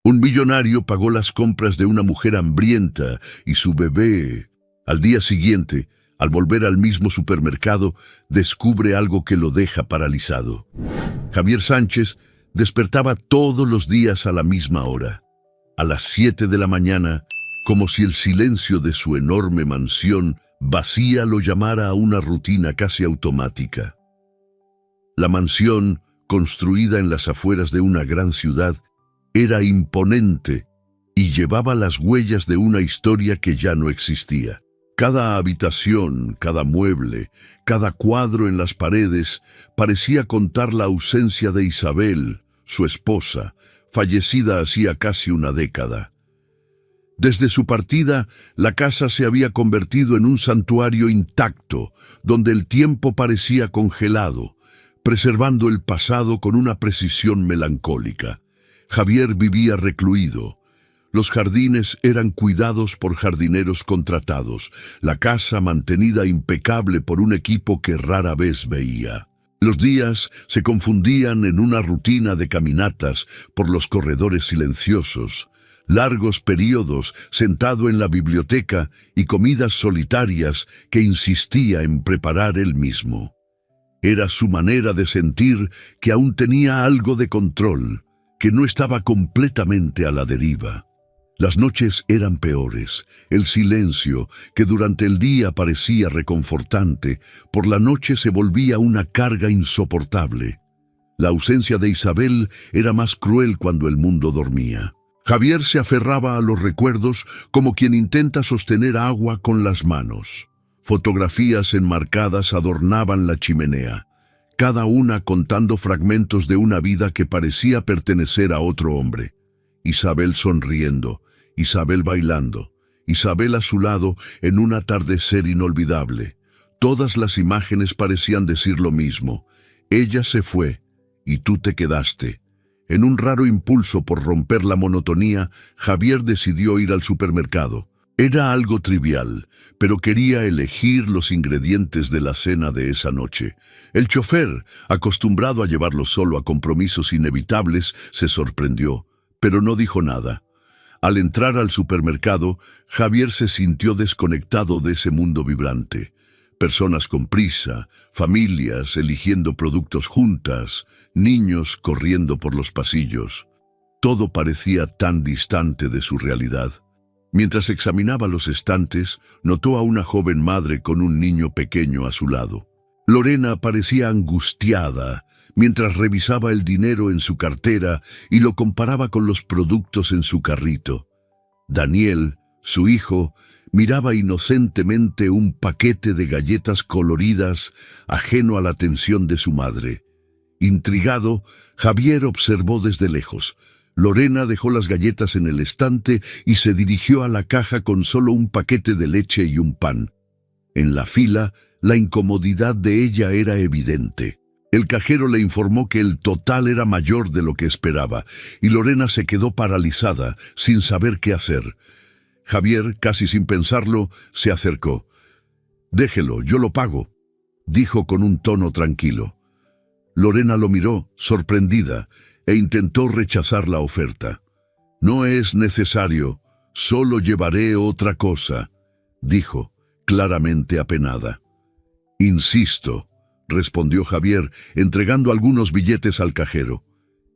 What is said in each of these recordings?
Un millonario pagó las compras de una mujer hambrienta y su bebé. Al día siguiente, al volver al mismo supermercado, descubre algo que lo deja paralizado. Javier Sánchez despertaba todos los días a la misma hora, a las 7 de la mañana, como si el silencio de su enorme mansión vacía lo llamara a una rutina casi automática. La mansión, construida en las afueras de una gran ciudad, era imponente y llevaba las huellas de una historia que ya no existía. Cada habitación, cada mueble, cada cuadro en las paredes parecía contar la ausencia de Isabel, su esposa, fallecida hacía casi una década. Desde su partida, la casa se había convertido en un santuario intacto, donde el tiempo parecía congelado, preservando el pasado con una precisión melancólica. Javier vivía recluido. Los jardines eran cuidados por jardineros contratados, la casa mantenida impecable por un equipo que rara vez veía. Los días se confundían en una rutina de caminatas por los corredores silenciosos, largos periodos sentado en la biblioteca y comidas solitarias que insistía en preparar él mismo. Era su manera de sentir que aún tenía algo de control, que no estaba completamente a la deriva. Las noches eran peores. El silencio, que durante el día parecía reconfortante, por la noche se volvía una carga insoportable. La ausencia de Isabel era más cruel cuando el mundo dormía. Javier se aferraba a los recuerdos como quien intenta sostener agua con las manos. Fotografías enmarcadas adornaban la chimenea, cada una contando fragmentos de una vida que parecía pertenecer a otro hombre. Isabel sonriendo, Isabel bailando, Isabel a su lado en un atardecer inolvidable. Todas las imágenes parecían decir lo mismo. Ella se fue y tú te quedaste. En un raro impulso por romper la monotonía, Javier decidió ir al supermercado. Era algo trivial, pero quería elegir los ingredientes de la cena de esa noche. El chofer, acostumbrado a llevarlo solo a compromisos inevitables, se sorprendió, pero no dijo nada. Al entrar al supermercado, Javier se sintió desconectado de ese mundo vibrante. Personas con prisa, familias eligiendo productos juntas, niños corriendo por los pasillos. Todo parecía tan distante de su realidad. Mientras examinaba los estantes, notó a una joven madre con un niño pequeño a su lado. Lorena parecía angustiada mientras revisaba el dinero en su cartera y lo comparaba con los productos en su carrito. Daniel, su hijo, miraba inocentemente un paquete de galletas coloridas, ajeno a la atención de su madre. Intrigado, Javier observó desde lejos. Lorena dejó las galletas en el estante y se dirigió a la caja con solo un paquete de leche y un pan. En la fila, la incomodidad de ella era evidente. El cajero le informó que el total era mayor de lo que esperaba, y Lorena se quedó paralizada, sin saber qué hacer. Javier, casi sin pensarlo, se acercó. «Déjelo, yo lo pago», dijo con un tono tranquilo. Lorena lo miró, sorprendida, e intentó rechazar la oferta. «No es necesario, solo llevaré otra cosa», dijo, claramente apenada. «Insisto», respondió Javier, entregando algunos billetes al cajero.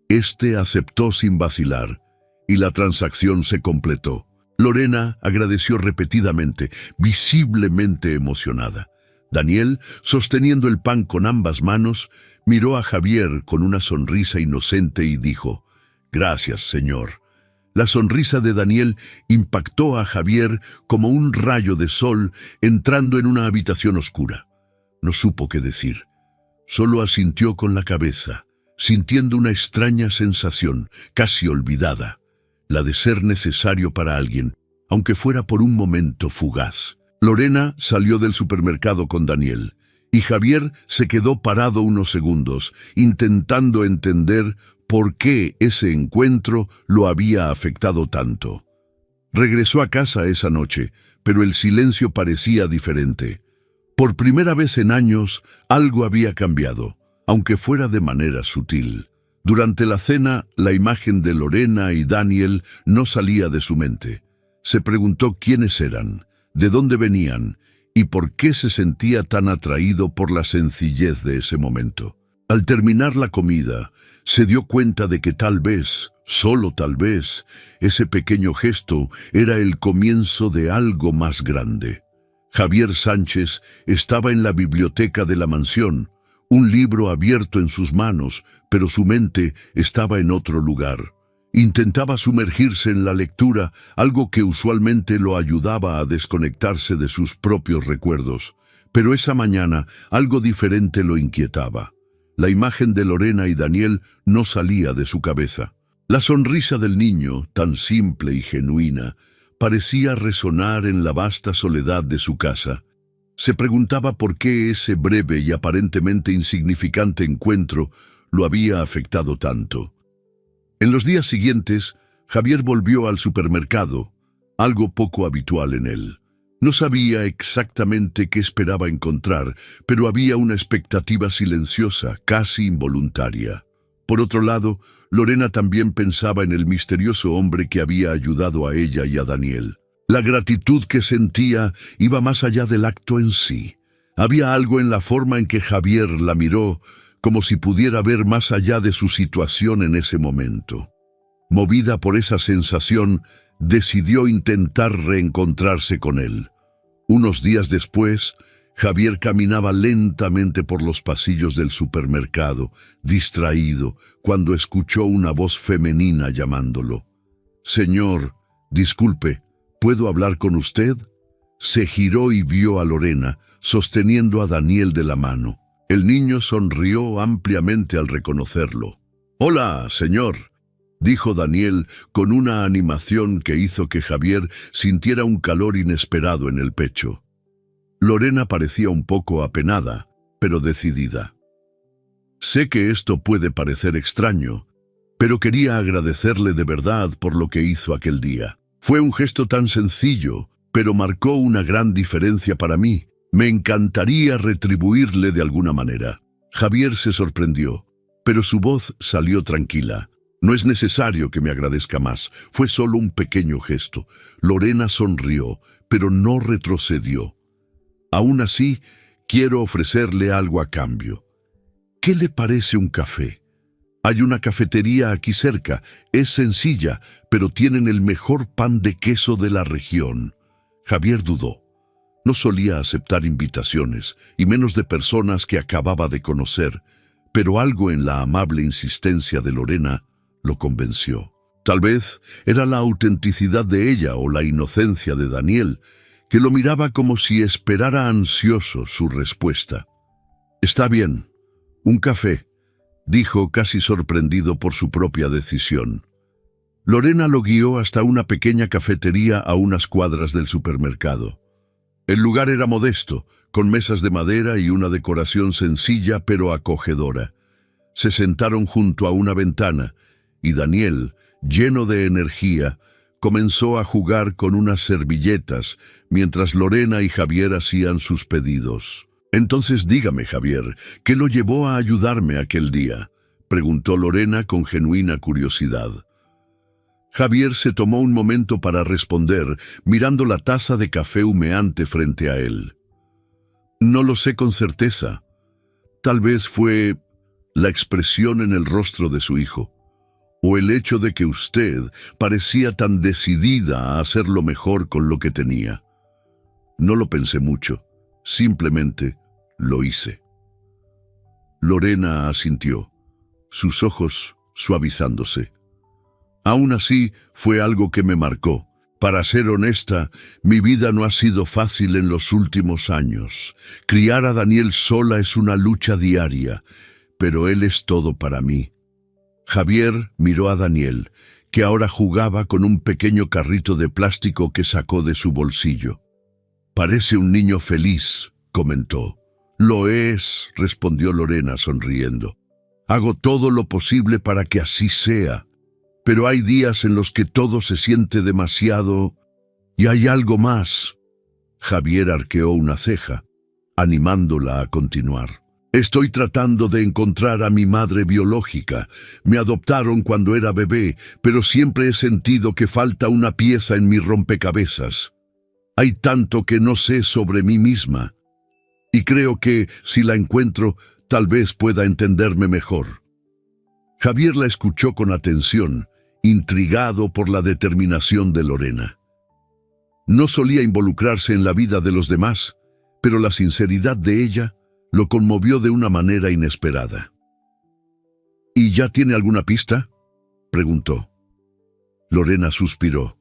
Este aceptó sin vacilar, y la transacción se completó. Lorena agradeció repetidamente, visiblemente emocionada. Daniel, sosteniendo el pan con ambas manos, miró a Javier con una sonrisa inocente y dijo: «Gracias, señor». La sonrisa de Daniel impactó a Javier como un rayo de sol entrando en una habitación oscura. No supo qué decir. Solo asintió con la cabeza, sintiendo una extraña sensación, casi olvidada, la de ser necesario para alguien, aunque fuera por un momento fugaz. Lorena salió del supermercado con Daniel, y Javier se quedó parado unos segundos, intentando entender por qué ese encuentro lo había afectado tanto. Regresó a casa esa noche, pero el silencio parecía diferente. Por primera vez en años, algo había cambiado, aunque fuera de manera sutil. Durante la cena, la imagen de Lorena y Daniel no salía de su mente. Se preguntó quiénes eran, de dónde venían y por qué se sentía tan atraído por la sencillez de ese momento. Al terminar la comida, se dio cuenta de que tal vez, solo tal vez, ese pequeño gesto era el comienzo de algo más grande. Javier Sánchez estaba en la biblioteca de la mansión, un libro abierto en sus manos, pero su mente estaba en otro lugar. Intentaba sumergirse en la lectura, algo que usualmente lo ayudaba a desconectarse de sus propios recuerdos. Pero esa mañana algo diferente lo inquietaba. La imagen de Lorena y Daniel no salía de su cabeza. La sonrisa del niño, tan simple y genuina, parecía resonar en la vasta soledad de su casa. Se preguntaba por qué ese breve y aparentemente insignificante encuentro lo había afectado tanto. En los días siguientes, Javier volvió al supermercado, algo poco habitual en él. No sabía exactamente qué esperaba encontrar, pero había una expectativa silenciosa, casi involuntaria. Por otro lado, Lorena también pensaba en el misterioso hombre que había ayudado a ella y a Daniel. La gratitud que sentía iba más allá del acto en sí. Había algo en la forma en que Javier la miró, como si pudiera ver más allá de su situación en ese momento. Movida por esa sensación, decidió intentar reencontrarse con él. Unos días después, Javier caminaba lentamente por los pasillos del supermercado, distraído, cuando escuchó una voz femenina llamándolo. «Señor, disculpe, ¿puedo hablar con usted?». Se giró y vio a Lorena, sosteniendo a Daniel de la mano. El niño sonrió ampliamente al reconocerlo. «Hola, señor», dijo Daniel con una animación que hizo que Javier sintiera un calor inesperado en el pecho. Lorena parecía un poco apenada, pero decidida. «Sé que esto puede parecer extraño, pero quería agradecerle de verdad por lo que hizo aquel día. Fue un gesto tan sencillo, pero marcó una gran diferencia para mí. Me encantaría retribuirle de alguna manera». Javier se sorprendió, pero su voz salió tranquila. «No es necesario que me agradezca más, fue solo un pequeño gesto». Lorena sonrió, pero no retrocedió. «Aún así, quiero ofrecerle algo a cambio. ¿Qué le parece un café? Hay una cafetería aquí cerca, es sencilla, pero tienen el mejor pan de queso de la región». Javier dudó. No solía aceptar invitaciones, y menos de personas que acababa de conocer, pero algo en la amable insistencia de Lorena lo convenció. Tal vez era la autenticidad de ella o la inocencia de Daniel, que lo miraba como si esperara ansioso su respuesta. «Está bien, un café», dijo casi sorprendido por su propia decisión. Lorena lo guió hasta una pequeña cafetería a unas cuadras del supermercado. El lugar era modesto, con mesas de madera y una decoración sencilla pero acogedora. Se sentaron junto a una ventana, y Daniel, lleno de energía, comenzó a jugar con unas servilletas, mientras Lorena y Javier hacían sus pedidos. «Entonces dígame, Javier, ¿qué lo llevó a ayudarme aquel día?», preguntó Lorena con genuina curiosidad. Javier se tomó un momento para responder, mirando la taza de café humeante frente a él. «No lo sé con certeza. Tal vez fue la expresión en el rostro de su hijo, o el hecho de que usted parecía tan decidida a hacer lo mejor con lo que tenía. No lo pensé mucho, simplemente lo hice». Lorena asintió, sus ojos suavizándose. «Aún así, fue algo que me marcó. Para ser honesta, mi vida no ha sido fácil en los últimos años. Criar a Daniel sola es una lucha diaria, pero él es todo para mí». Javier miró a Daniel, que ahora jugaba con un pequeño carrito de plástico que sacó de su bolsillo. «Parece un niño feliz», comentó. «Lo es», respondió Lorena sonriendo. «Hago todo lo posible para que así sea. Pero hay días en los que todo se siente demasiado. Y hay algo más». Javier arqueó una ceja, animándola a continuar. Estoy tratando de encontrar a mi madre biológica. Me adoptaron cuando era bebé, pero siempre he sentido que falta una pieza en mi rompecabezas. Hay tanto que no sé sobre mí misma. Y creo que, si la encuentro, tal vez pueda entenderme mejor. Javier la escuchó con atención, intrigado por la determinación de Lorena. No solía involucrarse en la vida de los demás, pero la sinceridad de ella lo conmovió de una manera inesperada. ¿Y ya tiene alguna pista?, preguntó. Lorena suspiró.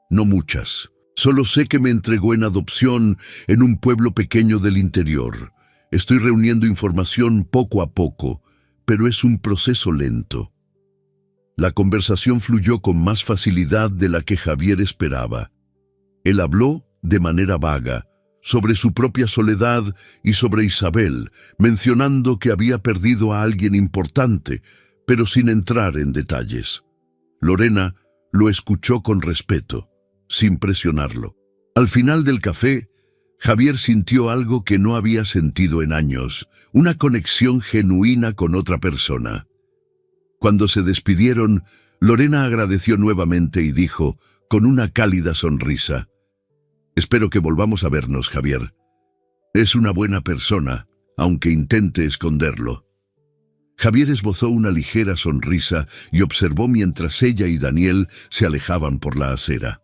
No muchas. Solo sé que me entregó en adopción en un pueblo pequeño del interior. Estoy reuniendo información poco a poco, pero es un proceso lento. La conversación fluyó con más facilidad de la que Javier esperaba. Él habló de manera vaga sobre su propia soledad y sobre Isabel, mencionando que había perdido a alguien importante, pero sin entrar en detalles. Lorena lo escuchó con respeto, sin presionarlo. Al final del café, Javier sintió algo que no había sentido en años, una conexión genuina con otra persona. Cuando se despidieron, Lorena agradeció nuevamente y dijo, con una cálida sonrisa: «Espero que volvamos a vernos, Javier. Es una buena persona, aunque intente esconderlo». Javier esbozó una ligera sonrisa y observó mientras ella y Daniel se alejaban por la acera.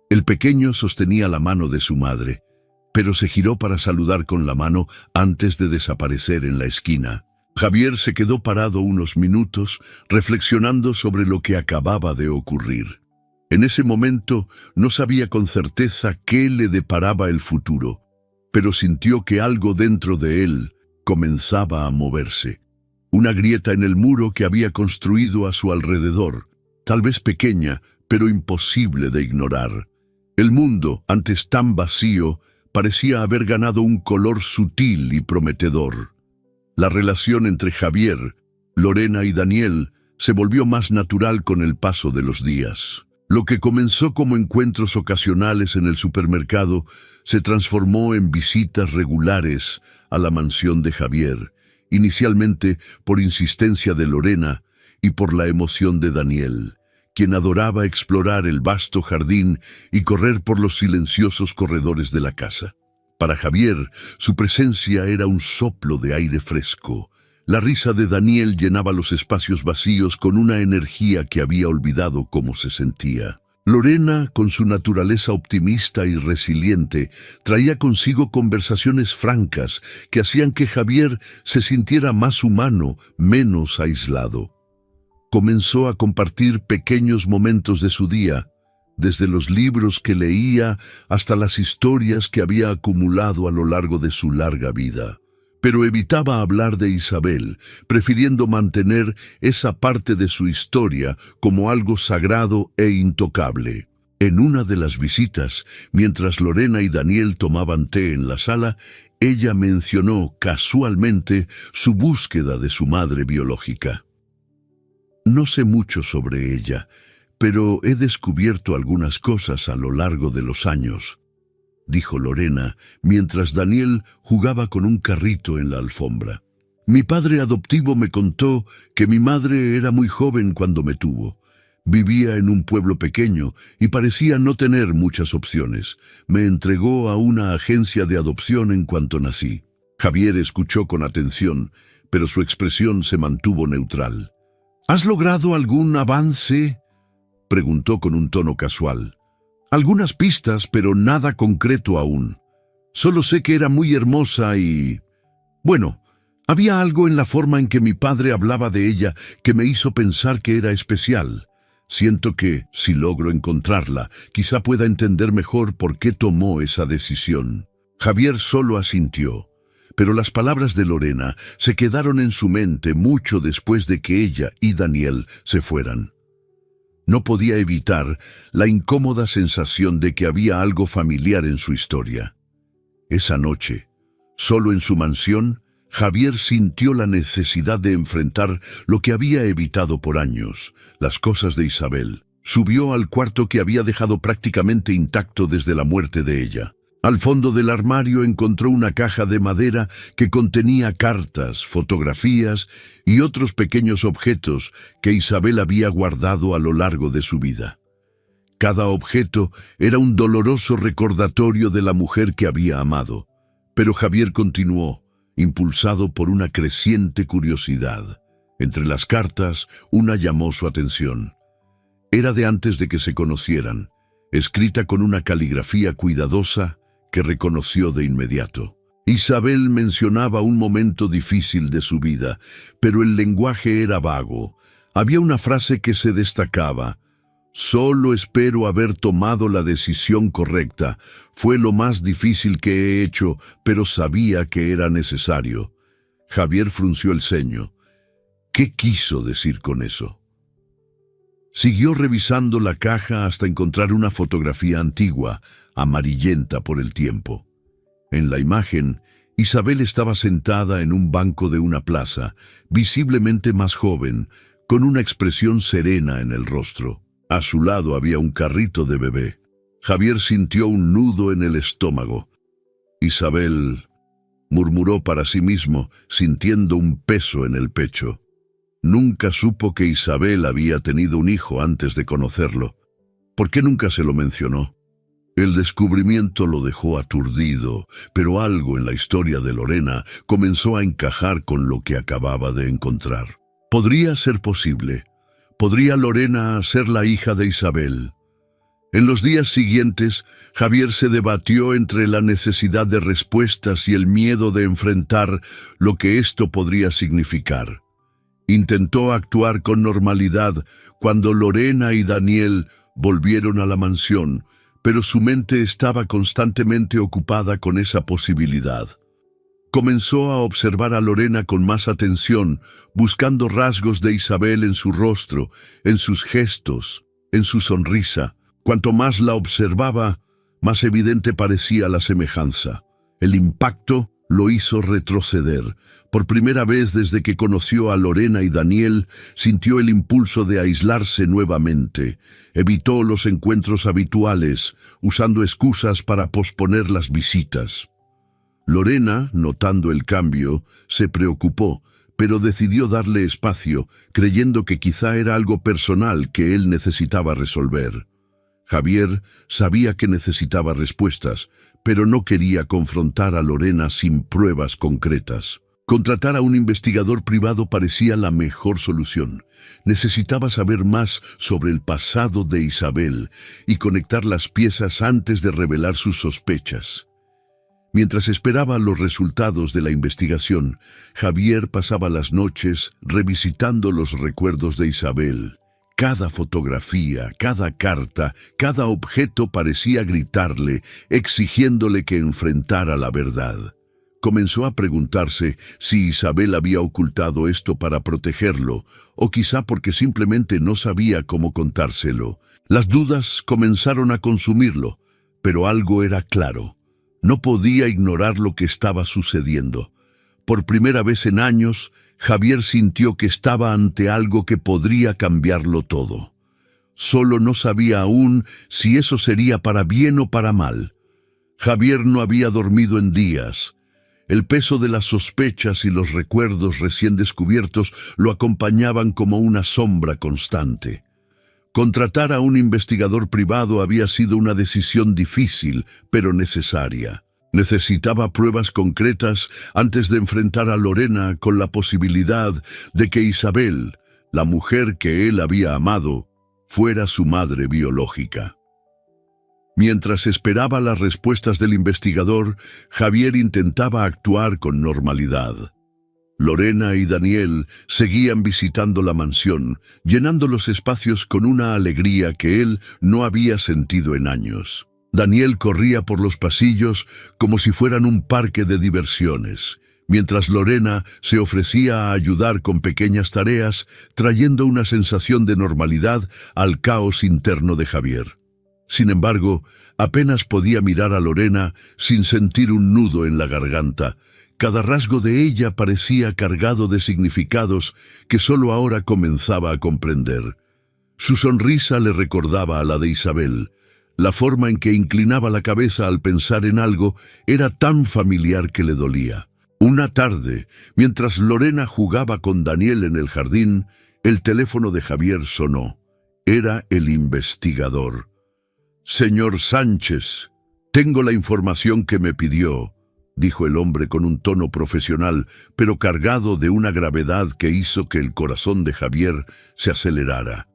El pequeño sostenía la mano de su madre, pero se giró para saludar con la mano antes de desaparecer en la esquina. Javier se quedó parado unos minutos, reflexionando sobre lo que acababa de ocurrir. En ese momento no sabía con certeza qué le deparaba el futuro, pero sintió que algo dentro de él comenzaba a moverse. Una grieta en el muro que había construido a su alrededor, tal vez pequeña, pero imposible de ignorar. El mundo, antes tan vacío, parecía haber ganado un color sutil y prometedor. La relación entre Javier, Lorena y Daniel se volvió más natural con el paso de los días. Lo que comenzó como encuentros ocasionales en el supermercado se transformó en visitas regulares a la mansión de Javier, inicialmente por insistencia de Lorena y por la emoción de Daniel, quien adoraba explorar el vasto jardín y correr por los silenciosos corredores de la casa. Para Javier, su presencia era un soplo de aire fresco. La risa de Daniel llenaba los espacios vacíos con una energía que había olvidado cómo se sentía. Lorena, con su naturaleza optimista y resiliente, traía consigo conversaciones francas que hacían que Javier se sintiera más humano, menos aislado. Comenzó a compartir pequeños momentos de su día, desde los libros que leía hasta las historias que había acumulado a lo largo de su larga vida. Pero evitaba hablar de Isabel, prefiriendo mantener esa parte de su historia como algo sagrado e intocable. En una de las visitas, mientras Lorena y Daniel tomaban té en la sala, ella mencionó casualmente su búsqueda de su madre biológica. No sé mucho sobre ella, pero he descubierto algunas cosas a lo largo de los años, dijo Lorena, mientras Daniel jugaba con un carrito en la alfombra. Mi padre adoptivo me contó que mi madre era muy joven cuando me tuvo. Vivía en un pueblo pequeño y parecía no tener muchas opciones. Me entregó a una agencia de adopción en cuanto nací. Javier escuchó con atención, pero su expresión se mantuvo neutral. ¿Has logrado algún avance?, preguntó con un tono casual. Algunas pistas, pero nada concreto aún. Solo sé que era muy hermosa y... Bueno, había algo en la forma en que mi padre hablaba de ella que me hizo pensar que era especial. Siento que, si logro encontrarla, quizá pueda entender mejor por qué tomó esa decisión. Javier solo asintió, pero las palabras de Lorena se quedaron en su mente mucho después de que ella y Daniel se fueran. No podía evitar la incómoda sensación de que había algo familiar en su historia. Esa noche, solo en su mansión, Javier sintió la necesidad de enfrentar lo que había evitado por años, las cosas de Isabel. Subió al cuarto que había dejado prácticamente intacto desde la muerte de ella. Al fondo del armario encontró una caja de madera que contenía cartas, fotografías y otros pequeños objetos que Isabel había guardado a lo largo de su vida. Cada objeto era un doloroso recordatorio de la mujer que había amado. Pero Javier continuó, impulsado por una creciente curiosidad. Entre las cartas, una llamó su atención. Era de antes de que se conocieran, escrita con una caligrafía cuidadosa que reconoció de inmediato. Isabel mencionaba un momento difícil de su vida, pero el lenguaje era vago. Había una frase que se destacaba: «Solo espero haber tomado la decisión correcta. Fue lo más difícil que he hecho, pero sabía que era necesario». Javier frunció el ceño. ¿Qué quiso decir con eso? Siguió revisando la caja hasta encontrar una fotografía antigua, amarillenta por el tiempo. En la imagen, Isabel estaba sentada en un banco de una plaza, visiblemente más joven, con una expresión serena en el rostro. A su lado había un carrito de bebé. Javier sintió un nudo en el estómago. «Isabel», murmuró para sí mismo, sintiendo un peso en el pecho. Nunca supo que Isabel había tenido un hijo antes de conocerlo. ¿Por qué nunca se lo mencionó? El descubrimiento lo dejó aturdido, pero algo en la historia de Lorena comenzó a encajar con lo que acababa de encontrar. Podría ser posible. ¿Podría Lorena ser la hija de Isabel? En los días siguientes, Javier se debatió entre la necesidad de respuestas y el miedo de enfrentar lo que esto podría significar. Intentó actuar con normalidad cuando Lorena y Daniel volvieron a la mansión, pero su mente estaba constantemente ocupada con esa posibilidad. Comenzó a observar a Lorena con más atención, buscando rasgos de Isabel en su rostro, en sus gestos, en su sonrisa. Cuanto más la observaba, más evidente parecía la semejanza. El impacto lo hizo retroceder. Por primera vez desde que conoció a Lorena y Daniel, sintió el impulso de aislarse nuevamente. Evitó los encuentros habituales, usando excusas para posponer las visitas. Lorena, notando el cambio, se preocupó, pero decidió darle espacio, creyendo que quizá era algo personal que él necesitaba resolver. Javier sabía que necesitaba respuestas, pero no quería confrontar a Lorena sin pruebas concretas. Contratar a un investigador privado parecía la mejor solución. Necesitaba saber más sobre el pasado de Isabel y conectar las piezas antes de revelar sus sospechas. Mientras esperaba los resultados de la investigación, Javier pasaba las noches revisitando los recuerdos de Isabel. Cada fotografía, cada carta, cada objeto parecía gritarle, exigiéndole que enfrentara la verdad. Comenzó a preguntarse si Isabel había ocultado esto para protegerlo, o quizá porque simplemente no sabía cómo contárselo. Las dudas comenzaron a consumirlo, pero algo era claro. No podía ignorar lo que estaba sucediendo. Por primera vez en años, Javier sintió que estaba ante algo que podría cambiarlo todo. Solo no sabía aún si eso sería para bien o para mal. Javier no había dormido en días. El peso de las sospechas y los recuerdos recién descubiertos lo acompañaban como una sombra constante. Contratar a un investigador privado había sido una decisión difícil, pero necesaria. Necesitaba pruebas concretas antes de enfrentar a Lorena con la posibilidad de que Isabel, la mujer que él había amado, fuera su madre biológica. Mientras esperaba las respuestas del investigador, Javier intentaba actuar con normalidad. Lorena y Daniel seguían visitando la mansión, llenando los espacios con una alegría que él no había sentido en años. Daniel corría por los pasillos como si fueran un parque de diversiones, mientras Lorena se ofrecía a ayudar con pequeñas tareas, trayendo una sensación de normalidad al caos interno de Javier. Sin embargo, apenas podía mirar a Lorena sin sentir un nudo en la garganta. Cada rasgo de ella parecía cargado de significados que solo ahora comenzaba a comprender. Su sonrisa le recordaba a la de Isabel, La forma en que inclinaba la cabeza al pensar en algo era tan familiar que le dolía. Una tarde, mientras Lorena jugaba con Daniel en el jardín, el teléfono de Javier sonó. Era el investigador. «Señor Sánchez, tengo la información que me pidió», dijo el hombre con un tono profesional, pero cargado de una gravedad que hizo que el corazón de Javier se acelerara.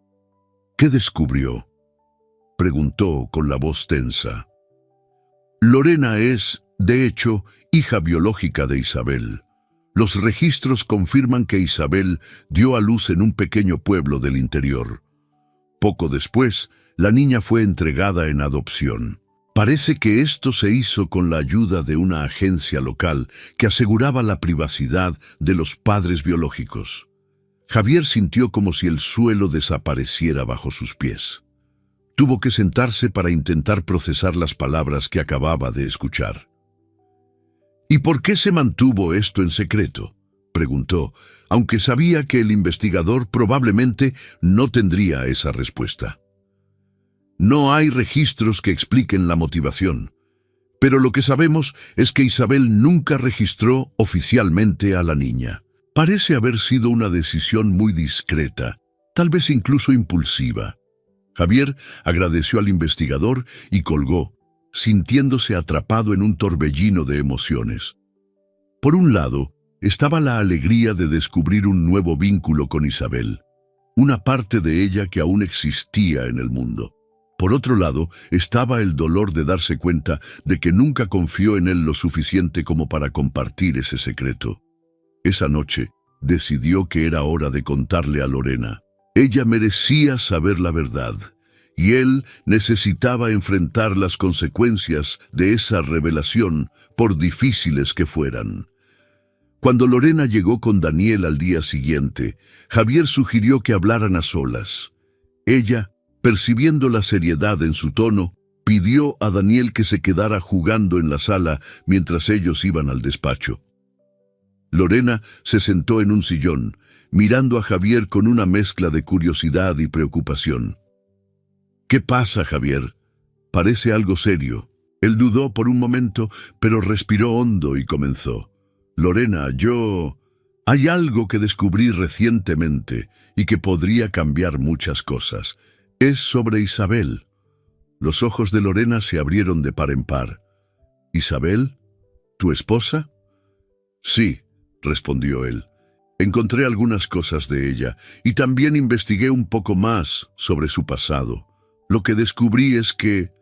«¿Qué descubrió?», preguntó con la voz tensa. Lorena es, de hecho, hija biológica de Isabel. Los registros confirman que Isabel dio a luz en un pequeño pueblo del interior. Poco después, la niña fue entregada en adopción. Parece que esto se hizo con la ayuda de una agencia local que aseguraba la privacidad de los padres biológicos. Javier sintió como si el suelo desapareciera bajo sus pies. Tuvo que sentarse para intentar procesar las palabras que acababa de escuchar. «¿Y por qué se mantuvo esto en secreto?», preguntó, aunque sabía que el investigador probablemente no tendría esa respuesta. «No hay registros que expliquen la motivación, pero lo que sabemos es que Isabel nunca registró oficialmente a la niña. Parece haber sido una decisión muy discreta, tal vez incluso impulsiva». Javier agradeció al investigador y colgó, sintiéndose atrapado en un torbellino de emociones. Por un lado, estaba la alegría de descubrir un nuevo vínculo con Isabel, una parte de ella que aún existía en el mundo. Por otro lado, estaba el dolor de darse cuenta de que nunca confió en él lo suficiente como para compartir ese secreto. Esa noche, decidió que era hora de contarle a Lorena. Ella merecía saber la verdad, y él necesitaba enfrentar las consecuencias de esa revelación, por difíciles que fueran. Cuando Lorena llegó con Daniel al día siguiente, Javier sugirió que hablaran a solas. Ella, percibiendo la seriedad en su tono, pidió a Daniel que se quedara jugando en la sala mientras ellos iban al despacho. Lorena se sentó en un sillón, mirando a Javier con una mezcla de curiosidad y preocupación. «¿Qué pasa, Javier? Parece algo serio». Él dudó por un momento, pero respiró hondo y comenzó. «Lorena, hay algo que descubrí recientemente y que podría cambiar muchas cosas. Es sobre Isabel». Los ojos de Lorena se abrieron de par en par. «¿Isabel? ¿Tu esposa?» «Sí», respondió él. «Encontré algunas cosas de ella y también investigué un poco más sobre su pasado. Lo que descubrí es que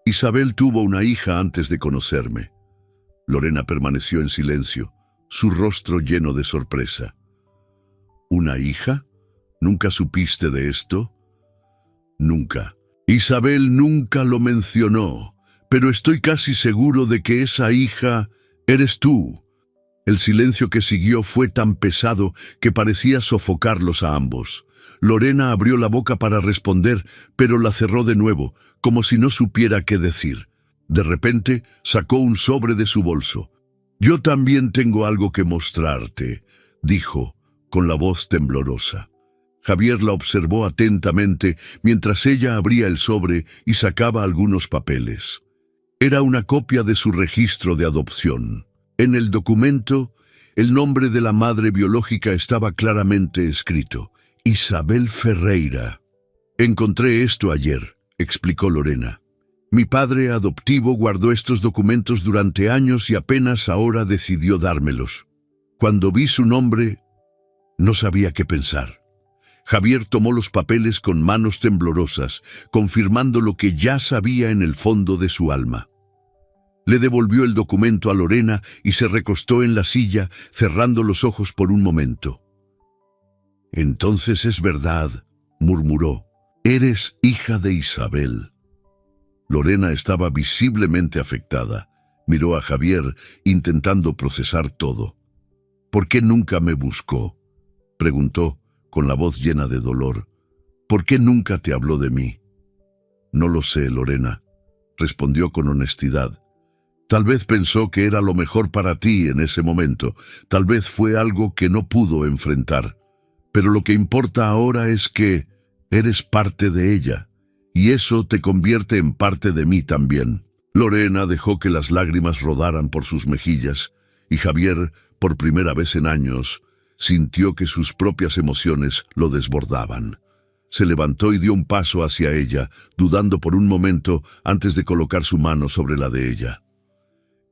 Isabel tuvo una hija antes de conocerme». Lorena permaneció en silencio, su rostro lleno de sorpresa. «¿Una hija? ¿Nunca supiste de esto?» «Nunca. Isabel nunca lo mencionó, pero estoy casi seguro de que esa hija eres tú». El silencio que siguió fue tan pesado que parecía sofocarlos a ambos. Lorena abrió la boca para responder, pero la cerró de nuevo, como si no supiera qué decir. De repente, sacó un sobre de su bolso. «Yo también tengo algo que mostrarte», dijo, con la voz temblorosa. Javier la observó atentamente mientras ella abría el sobre y sacaba algunos papeles. Era una copia de su registro de adopción. En el documento, el nombre de la madre biológica estaba claramente escrito: Isabel Ferreira. «Encontré esto ayer», explicó Lorena. «Mi padre adoptivo guardó estos documentos durante años y apenas ahora decidió dármelos. Cuando vi su nombre, no sabía qué pensar». Javier tomó los papeles con manos temblorosas, confirmando lo que ya sabía en el fondo de su alma. Le devolvió el documento a Lorena y se recostó en la silla, cerrando los ojos por un momento. «Entonces es verdad», murmuró. «Eres hija de Isabel». Lorena estaba visiblemente afectada. Miró a Javier, intentando procesar todo. «¿Por qué nunca me buscó?», preguntó, con la voz llena de dolor. «¿Por qué nunca te habló de mí?». «No lo sé, Lorena», respondió con honestidad. «Tal vez pensó que era lo mejor para ti en ese momento. Tal vez fue algo que no pudo enfrentar. Pero lo que importa ahora es que eres parte de ella, y eso te convierte en parte de mí también. Lorena dejó que las lágrimas rodaran por sus mejillas, y Javier, por primera vez en años, sintió que sus propias emociones lo desbordaban. Se levantó y dio un paso hacia ella, dudando por un momento antes de colocar su mano sobre la de ella.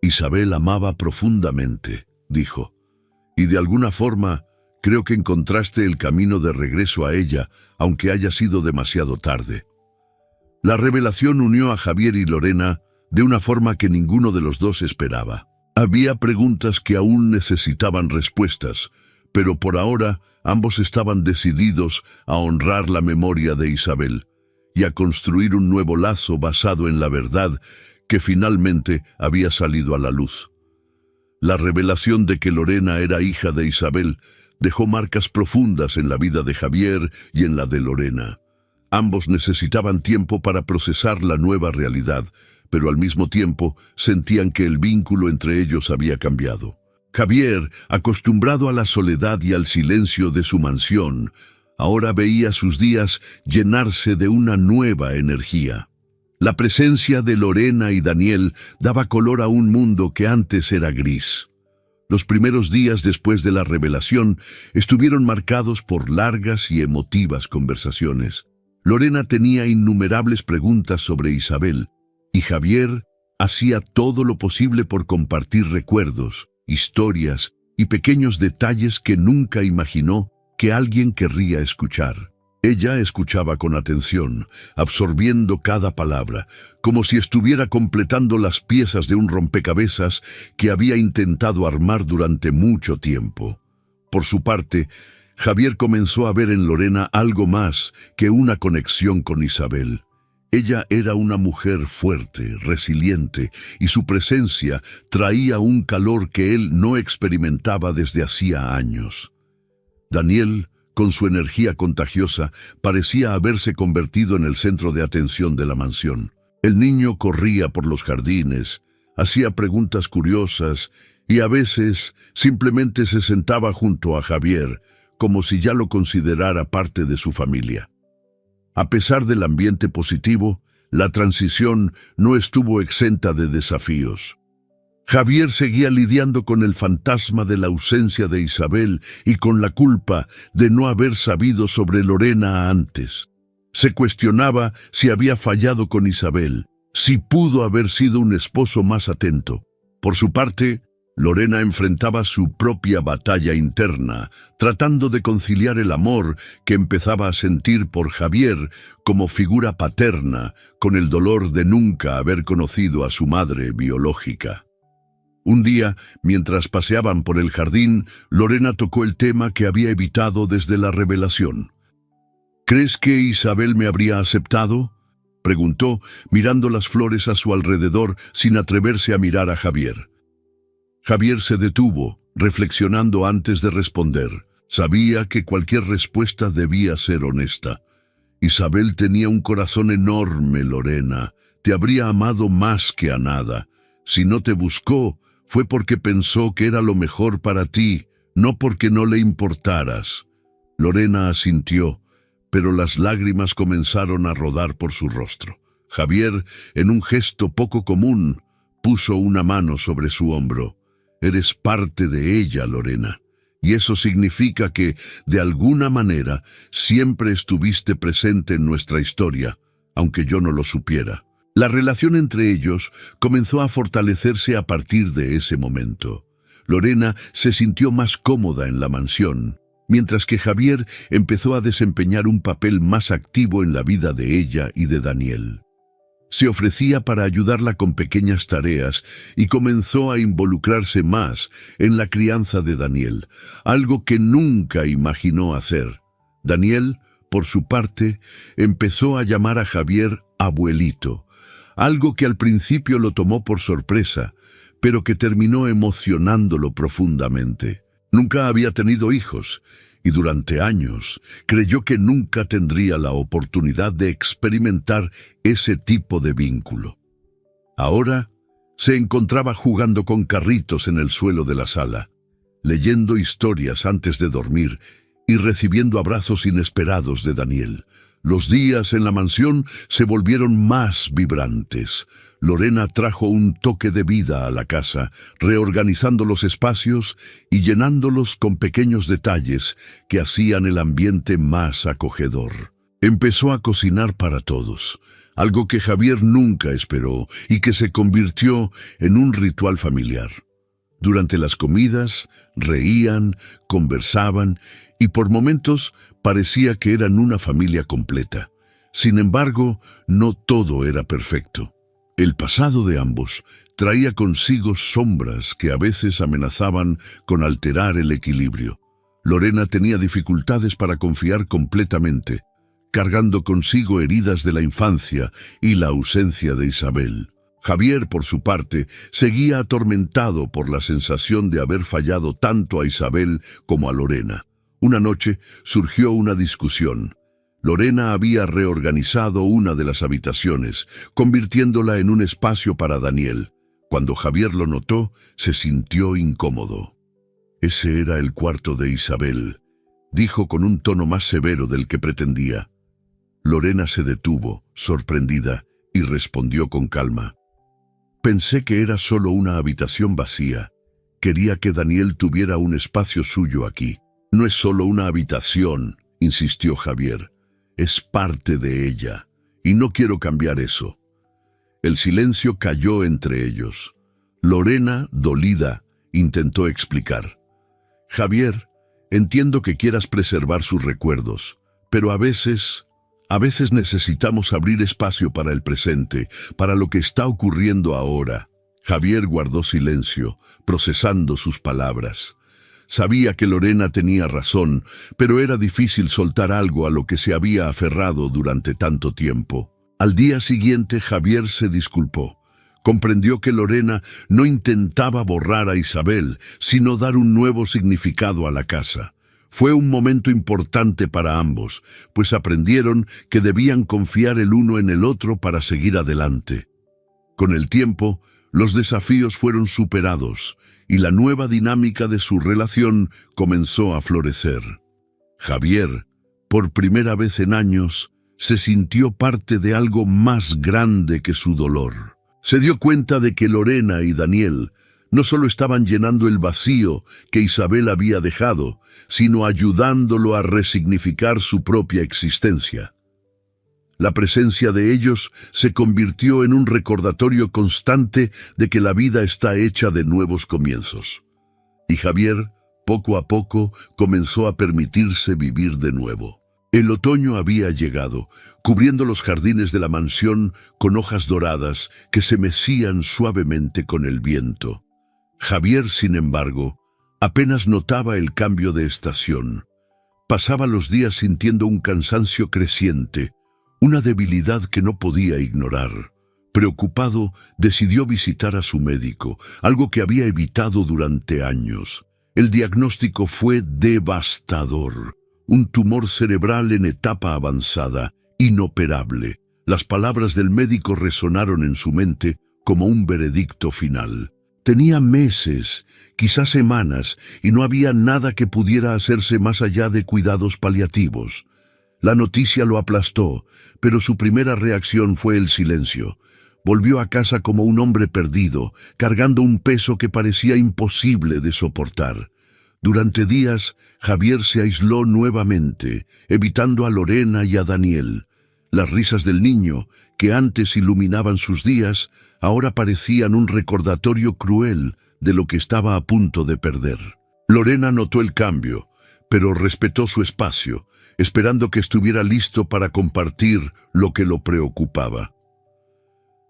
Isabel amaba profundamente, dijo, y de alguna forma creo que encontraste el camino de regreso a ella, aunque haya sido demasiado tarde. La revelación unió a Javier y Lorena de una forma que ninguno de los dos esperaba. Había preguntas que aún necesitaban respuestas, pero por ahora ambos estaban decididos a honrar la memoria de Isabel y a construir un nuevo lazo basado en la verdad que finalmente había salido a la luz. La revelación de que Lorena era hija de Isabel dejó marcas profundas en la vida de Javier y en la de Lorena. Ambos necesitaban tiempo para procesar la nueva realidad, pero al mismo tiempo sentían que el vínculo entre ellos había cambiado. Javier, acostumbrado a la soledad y al silencio de su mansión, ahora veía sus días llenarse de una nueva energía. La presencia de Lorena y Daniel daba color a un mundo que antes era gris. Los primeros días después de la revelación estuvieron marcados por largas y emotivas conversaciones. Lorena tenía innumerables preguntas sobre Isabel, y Javier hacía todo lo posible por compartir recuerdos, historias y pequeños detalles que nunca imaginó que alguien querría escuchar. Ella escuchaba con atención, absorbiendo cada palabra, como si estuviera completando las piezas de un rompecabezas que había intentado armar durante mucho tiempo. Por su parte, Javier comenzó a ver en Lorena algo más que una conexión con Isabel. Ella era una mujer fuerte, resiliente, y su presencia traía un calor que él no experimentaba desde hacía años. Daniel, con su energía contagiosa, parecía haberse convertido en el centro de atención de la mansión. El niño corría por los jardines, hacía preguntas curiosas y a veces simplemente se sentaba junto a Javier, como si ya lo considerara parte de su familia. A pesar del ambiente positivo, la transición no estuvo exenta de desafíos. Javier seguía lidiando con el fantasma de la ausencia de Isabel y con la culpa de no haber sabido sobre Lorena antes. Se cuestionaba si había fallado con Isabel, si pudo haber sido un esposo más atento. Por su parte, Lorena enfrentaba su propia batalla interna, tratando de conciliar el amor que empezaba a sentir por Javier como figura paterna, con el dolor de nunca haber conocido a su madre biológica. Un día, mientras paseaban por el jardín, Lorena tocó el tema que había evitado desde la revelación. ¿Crees que Isabel me habría aceptado?, preguntó, mirando las flores a su alrededor sin atreverse a mirar a Javier. Javier se detuvo, reflexionando antes de responder. Sabía que cualquier respuesta debía ser honesta. Isabel tenía un corazón enorme, Lorena. Te habría amado más que a nada. Si no te buscó, fue porque pensó que era lo mejor para ti, no porque no le importaras. Lorena asintió, pero las lágrimas comenzaron a rodar por su rostro. Javier, en un gesto poco común, puso una mano sobre su hombro. Eres parte de ella, Lorena, y eso significa que, de alguna manera, siempre estuviste presente en nuestra historia, aunque yo no lo supiera. La relación entre ellos comenzó a fortalecerse a partir de ese momento. Lorena se sintió más cómoda en la mansión, mientras que Javier empezó a desempeñar un papel más activo en la vida de ella y de Daniel. Se ofrecía para ayudarla con pequeñas tareas y comenzó a involucrarse más en la crianza de Daniel, algo que nunca imaginó hacer. Daniel, por su parte, empezó a llamar a Javier abuelito, algo que al principio lo tomó por sorpresa, pero que terminó emocionándolo profundamente. Nunca había tenido hijos, y durante años creyó que nunca tendría la oportunidad de experimentar ese tipo de vínculo. Ahora se encontraba jugando con carritos en el suelo de la sala, leyendo historias antes de dormir y recibiendo abrazos inesperados de Daniel. Los días en la mansión se volvieron más vibrantes. Lorena trajo un toque de vida a la casa, reorganizando los espacios y llenándolos con pequeños detalles que hacían el ambiente más acogedor. Empezó a cocinar para todos, algo que Javier nunca esperó y que se convirtió en un ritual familiar. Durante las comidas, reían, conversaban y por momentos parecía que eran una familia completa. Sin embargo, no todo era perfecto. El pasado de ambos traía consigo sombras que a veces amenazaban con alterar el equilibrio. Lorena tenía dificultades para confiar completamente, cargando consigo heridas de la infancia y la ausencia de Isabel. Javier, por su parte, seguía atormentado por la sensación de haber fallado tanto a Isabel como a Lorena. Una noche surgió una discusión. Lorena había reorganizado una de las habitaciones, convirtiéndola en un espacio para Daniel. Cuando Javier lo notó, se sintió incómodo. «Ese era el cuarto de Isabel», dijo con un tono más severo del que pretendía. Lorena se detuvo, sorprendida, y respondió con calma. «Pensé que era solo una habitación vacía. Quería que Daniel tuviera un espacio suyo aquí». «No es solo una habitación», insistió Javier. «Es parte de ella, y no quiero cambiar eso». El silencio cayó entre ellos. Lorena, dolida, intentó explicar. «Javier, entiendo que quieras preservar sus recuerdos, pero a veces necesitamos abrir espacio para el presente, para lo que está ocurriendo ahora». Javier guardó silencio, procesando sus palabras. Sabía que Lorena tenía razón, pero era difícil soltar algo a lo que se había aferrado durante tanto tiempo. Al día siguiente, Javier se disculpó. Comprendió que Lorena no intentaba borrar a Isabel, sino dar un nuevo significado a la casa. Fue un momento importante para ambos, pues aprendieron que debían confiar el uno en el otro para seguir adelante. Con el tiempo, los desafíos fueron superados y la nueva dinámica de su relación comenzó a florecer. Javier, por primera vez en años, se sintió parte de algo más grande que su dolor. Se dio cuenta de que Lorena y Daniel no solo estaban llenando el vacío que Isabel había dejado, sino ayudándolo a resignificar su propia existencia. La presencia de ellos se convirtió en un recordatorio constante de que la vida está hecha de nuevos comienzos. Y Javier, poco a poco, comenzó a permitirse vivir de nuevo. El otoño había llegado, cubriendo los jardines de la mansión con hojas doradas que se mecían suavemente con el viento. Javier, sin embargo, apenas notaba el cambio de estación. Pasaba los días sintiendo un cansancio creciente, una debilidad que no podía ignorar. Preocupado, decidió visitar a su médico, algo que había evitado durante años. El diagnóstico fue devastador. Un tumor cerebral en etapa avanzada, inoperable. Las palabras del médico resonaron en su mente como un veredicto final. Tenía meses, quizás semanas, y no había nada que pudiera hacerse más allá de cuidados paliativos. La noticia lo aplastó, pero su primera reacción fue el silencio. Volvió a casa como un hombre perdido, cargando un peso que parecía imposible de soportar. Durante días, Javier se aisló nuevamente, evitando a Lorena y a Daniel. Las risas del niño, que antes iluminaban sus días, ahora parecían un recordatorio cruel de lo que estaba a punto de perder. Lorena notó el cambio, pero respetó su espacio, esperando que estuviera listo para compartir lo que lo preocupaba.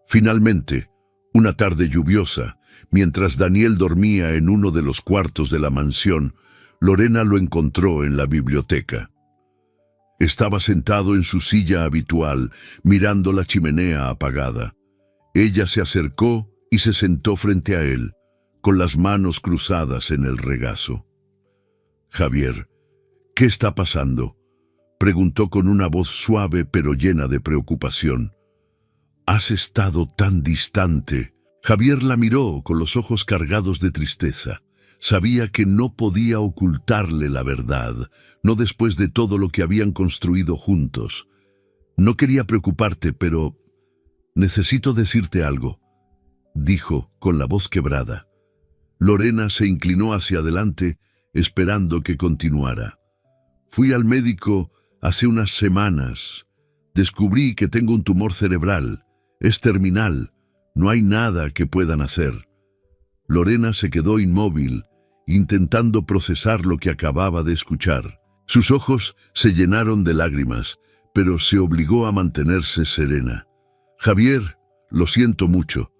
Finalmente, una tarde lluviosa, mientras Daniel dormía en uno de los cuartos de la mansión, Lorena lo encontró en la biblioteca. Estaba sentado en su silla habitual, mirando la chimenea apagada. Ella se acercó y se sentó frente a él, con las manos cruzadas en el regazo. «Javier, ¿qué está pasando?», preguntó con una voz suave pero llena de preocupación. «Has estado tan distante». Javier la miró con los ojos cargados de tristeza. Sabía que no podía ocultarle la verdad, no después de todo lo que habían construido juntos. No quería preocuparte, pero necesito decirte algo, dijo con la voz quebrada. Lorena se inclinó hacia adelante, esperando que continuara. Fui al médico hace unas semanas. Descubrí que tengo un tumor cerebral. Es terminal. No hay nada que puedan hacer. Lorena se quedó inmóvil, intentando procesar lo que acababa de escuchar. Sus ojos se llenaron de lágrimas, pero se obligó a mantenerse serena. Javier, lo siento mucho.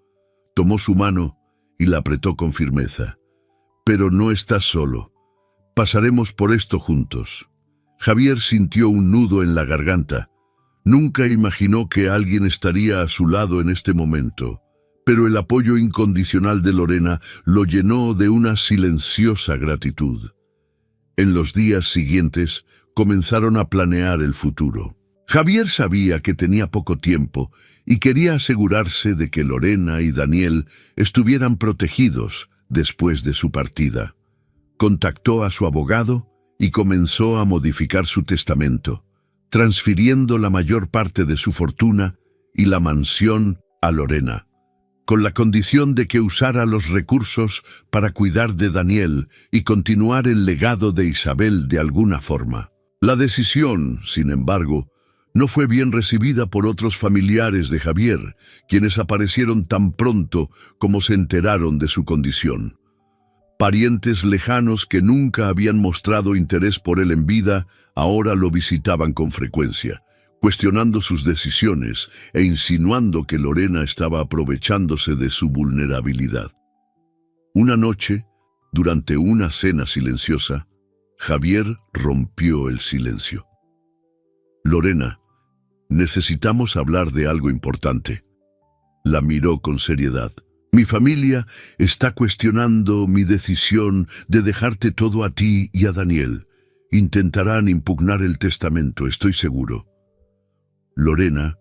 Tomó su mano y la apretó con firmeza. Pero no estás solo. Pasaremos por esto juntos. Javier sintió un nudo en la garganta. Nunca imaginó que alguien estaría a su lado en este momento, pero el apoyo incondicional de Lorena lo llenó de una silenciosa gratitud. En los días siguientes comenzaron a planear el futuro. Javier sabía que tenía poco tiempo y quería asegurarse de que Lorena y Daniel estuvieran protegidos después de su partida. Contactó a su abogado y comenzó a modificar su testamento, transfiriendo la mayor parte de su fortuna y la mansión a Lorena, con la condición de que usara los recursos para cuidar de Daniel y continuar el legado de Isabel de alguna forma. La decisión, sin embargo, no fue bien recibida por otros familiares de Javier, quienes aparecieron tan pronto como se enteraron de su condición. Parientes lejanos que nunca habían mostrado interés por él en vida, ahora lo visitaban con frecuencia, cuestionando sus decisiones e insinuando que Lorena estaba aprovechándose de su vulnerabilidad. Una noche, durante una cena silenciosa, Javier rompió el silencio. Lorena, necesitamos hablar de algo importante. La miró con seriedad. Mi familia está cuestionando mi decisión de dejarte todo a ti y a Daniel. Intentarán impugnar el testamento, estoy seguro. Lorena,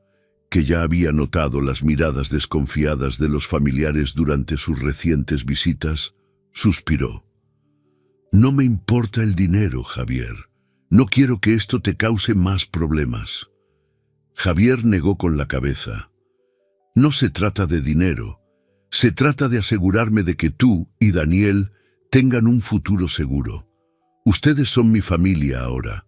que ya había notado las miradas desconfiadas de los familiares durante sus recientes visitas, suspiró. No me importa el dinero, Javier. No quiero que esto te cause más problemas. Javier negó con la cabeza. No se trata de dinero. Se trata de asegurarme de que tú y Daniel tengan un futuro seguro. Ustedes son mi familia ahora.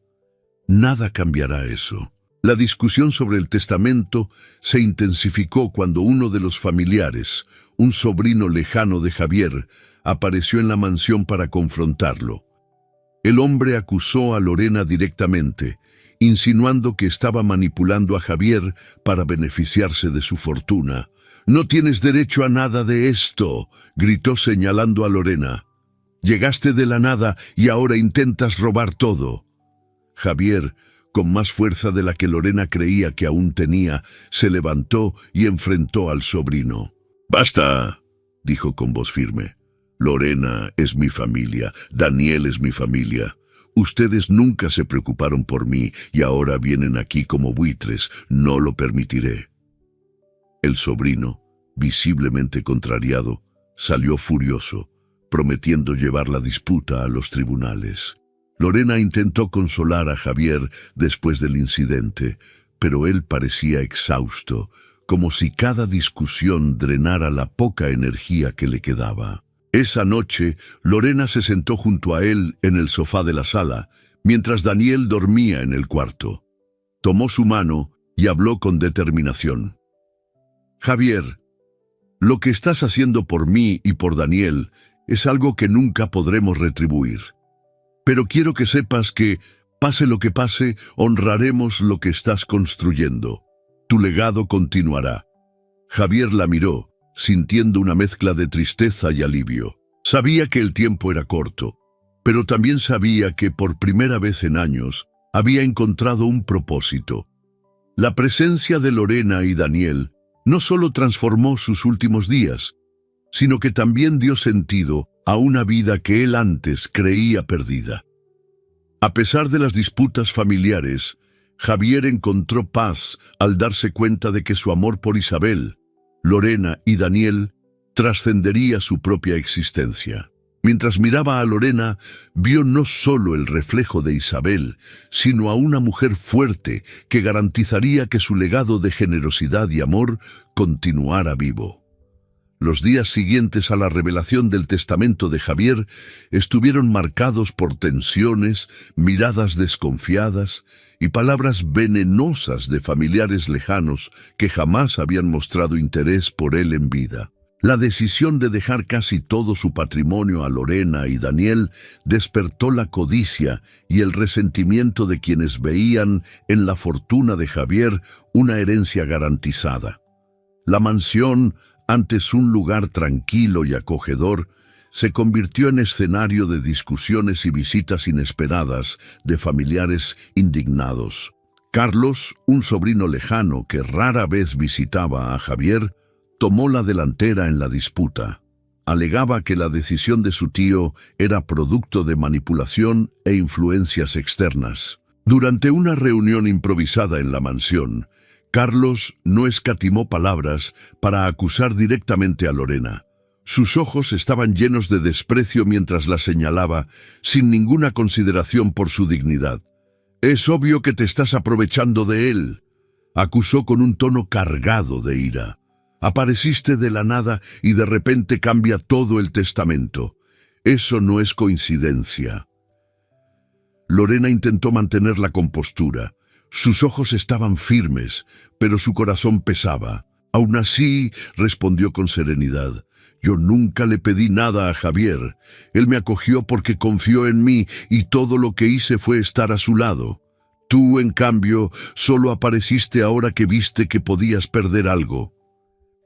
Nada cambiará eso. La discusión sobre el testamento se intensificó cuando uno de los familiares, un sobrino lejano de Javier, apareció en la mansión para confrontarlo. El hombre acusó a Lorena directamente, insinuando que estaba manipulando a Javier para beneficiarse de su fortuna. «No tienes derecho a nada de esto», gritó señalando a Lorena. «Llegaste de la nada y ahora intentas robar todo». Javier, con más fuerza de la que Lorena creía que aún tenía, se levantó y enfrentó al sobrino. «Basta», dijo con voz firme. «Lorena es mi familia, Daniel es mi familia. Ustedes nunca se preocuparon por mí y ahora vienen aquí como buitres. No lo permitiré». El sobrino, visiblemente contrariado, salió furioso, prometiendo llevar la disputa a los tribunales. Lorena intentó consolar a Javier después del incidente, pero él parecía exhausto, como si cada discusión drenara la poca energía que le quedaba. Esa noche, Lorena se sentó junto a él en el sofá de la sala, mientras Daniel dormía en el cuarto. Tomó su mano y habló con determinación. «Javier, lo que estás haciendo por mí y por Daniel es algo que nunca podremos retribuir. Pero quiero que sepas que, pase lo que pase, honraremos lo que estás construyendo. Tu legado continuará». Javier la miró, sintiendo una mezcla de tristeza y alivio. Sabía que el tiempo era corto, pero también sabía que por primera vez en años había encontrado un propósito. La presencia de Lorena y Daniel no solo transformó sus últimos días, sino que también dio sentido a una vida que él antes creía perdida. A pesar de las disputas familiares, Javier encontró paz al darse cuenta de que su amor por Isabel, Lorena y Daniel trascendería su propia existencia. Mientras miraba a Lorena, vio no solo el reflejo de Isabel, sino a una mujer fuerte que garantizaría que su legado de generosidad y amor continuara vivo. Los días siguientes a la revelación del testamento de Javier estuvieron marcados por tensiones, miradas desconfiadas y palabras venenosas de familiares lejanos que jamás habían mostrado interés por él en vida. La decisión de dejar casi todo su patrimonio a Lorena y Daniel despertó la codicia y el resentimiento de quienes veían en la fortuna de Javier una herencia garantizada. La mansión, antes un lugar tranquilo y acogedor, se convirtió en escenario de discusiones y visitas inesperadas de familiares indignados. Carlos, un sobrino lejano que rara vez visitaba a Javier, tomó la delantera en la disputa. Alegaba que la decisión de su tío era producto de manipulación e influencias externas. Durante una reunión improvisada en la mansión, Carlos no escatimó palabras para acusar directamente a Lorena. Sus ojos estaban llenos de desprecio mientras la señalaba, sin ninguna consideración por su dignidad. «Es obvio que te estás aprovechando de él», acusó con un tono cargado de ira. «Apareciste de la nada y de repente cambia todo el testamento. Eso no es coincidencia». Lorena intentó mantener la compostura. Sus ojos estaban firmes, pero su corazón pesaba. Aún así, respondió con serenidad, «Yo nunca le pedí nada a Javier. Él me acogió porque confió en mí y todo lo que hice fue estar a su lado. Tú, en cambio, solo apareciste ahora que viste que podías perder algo».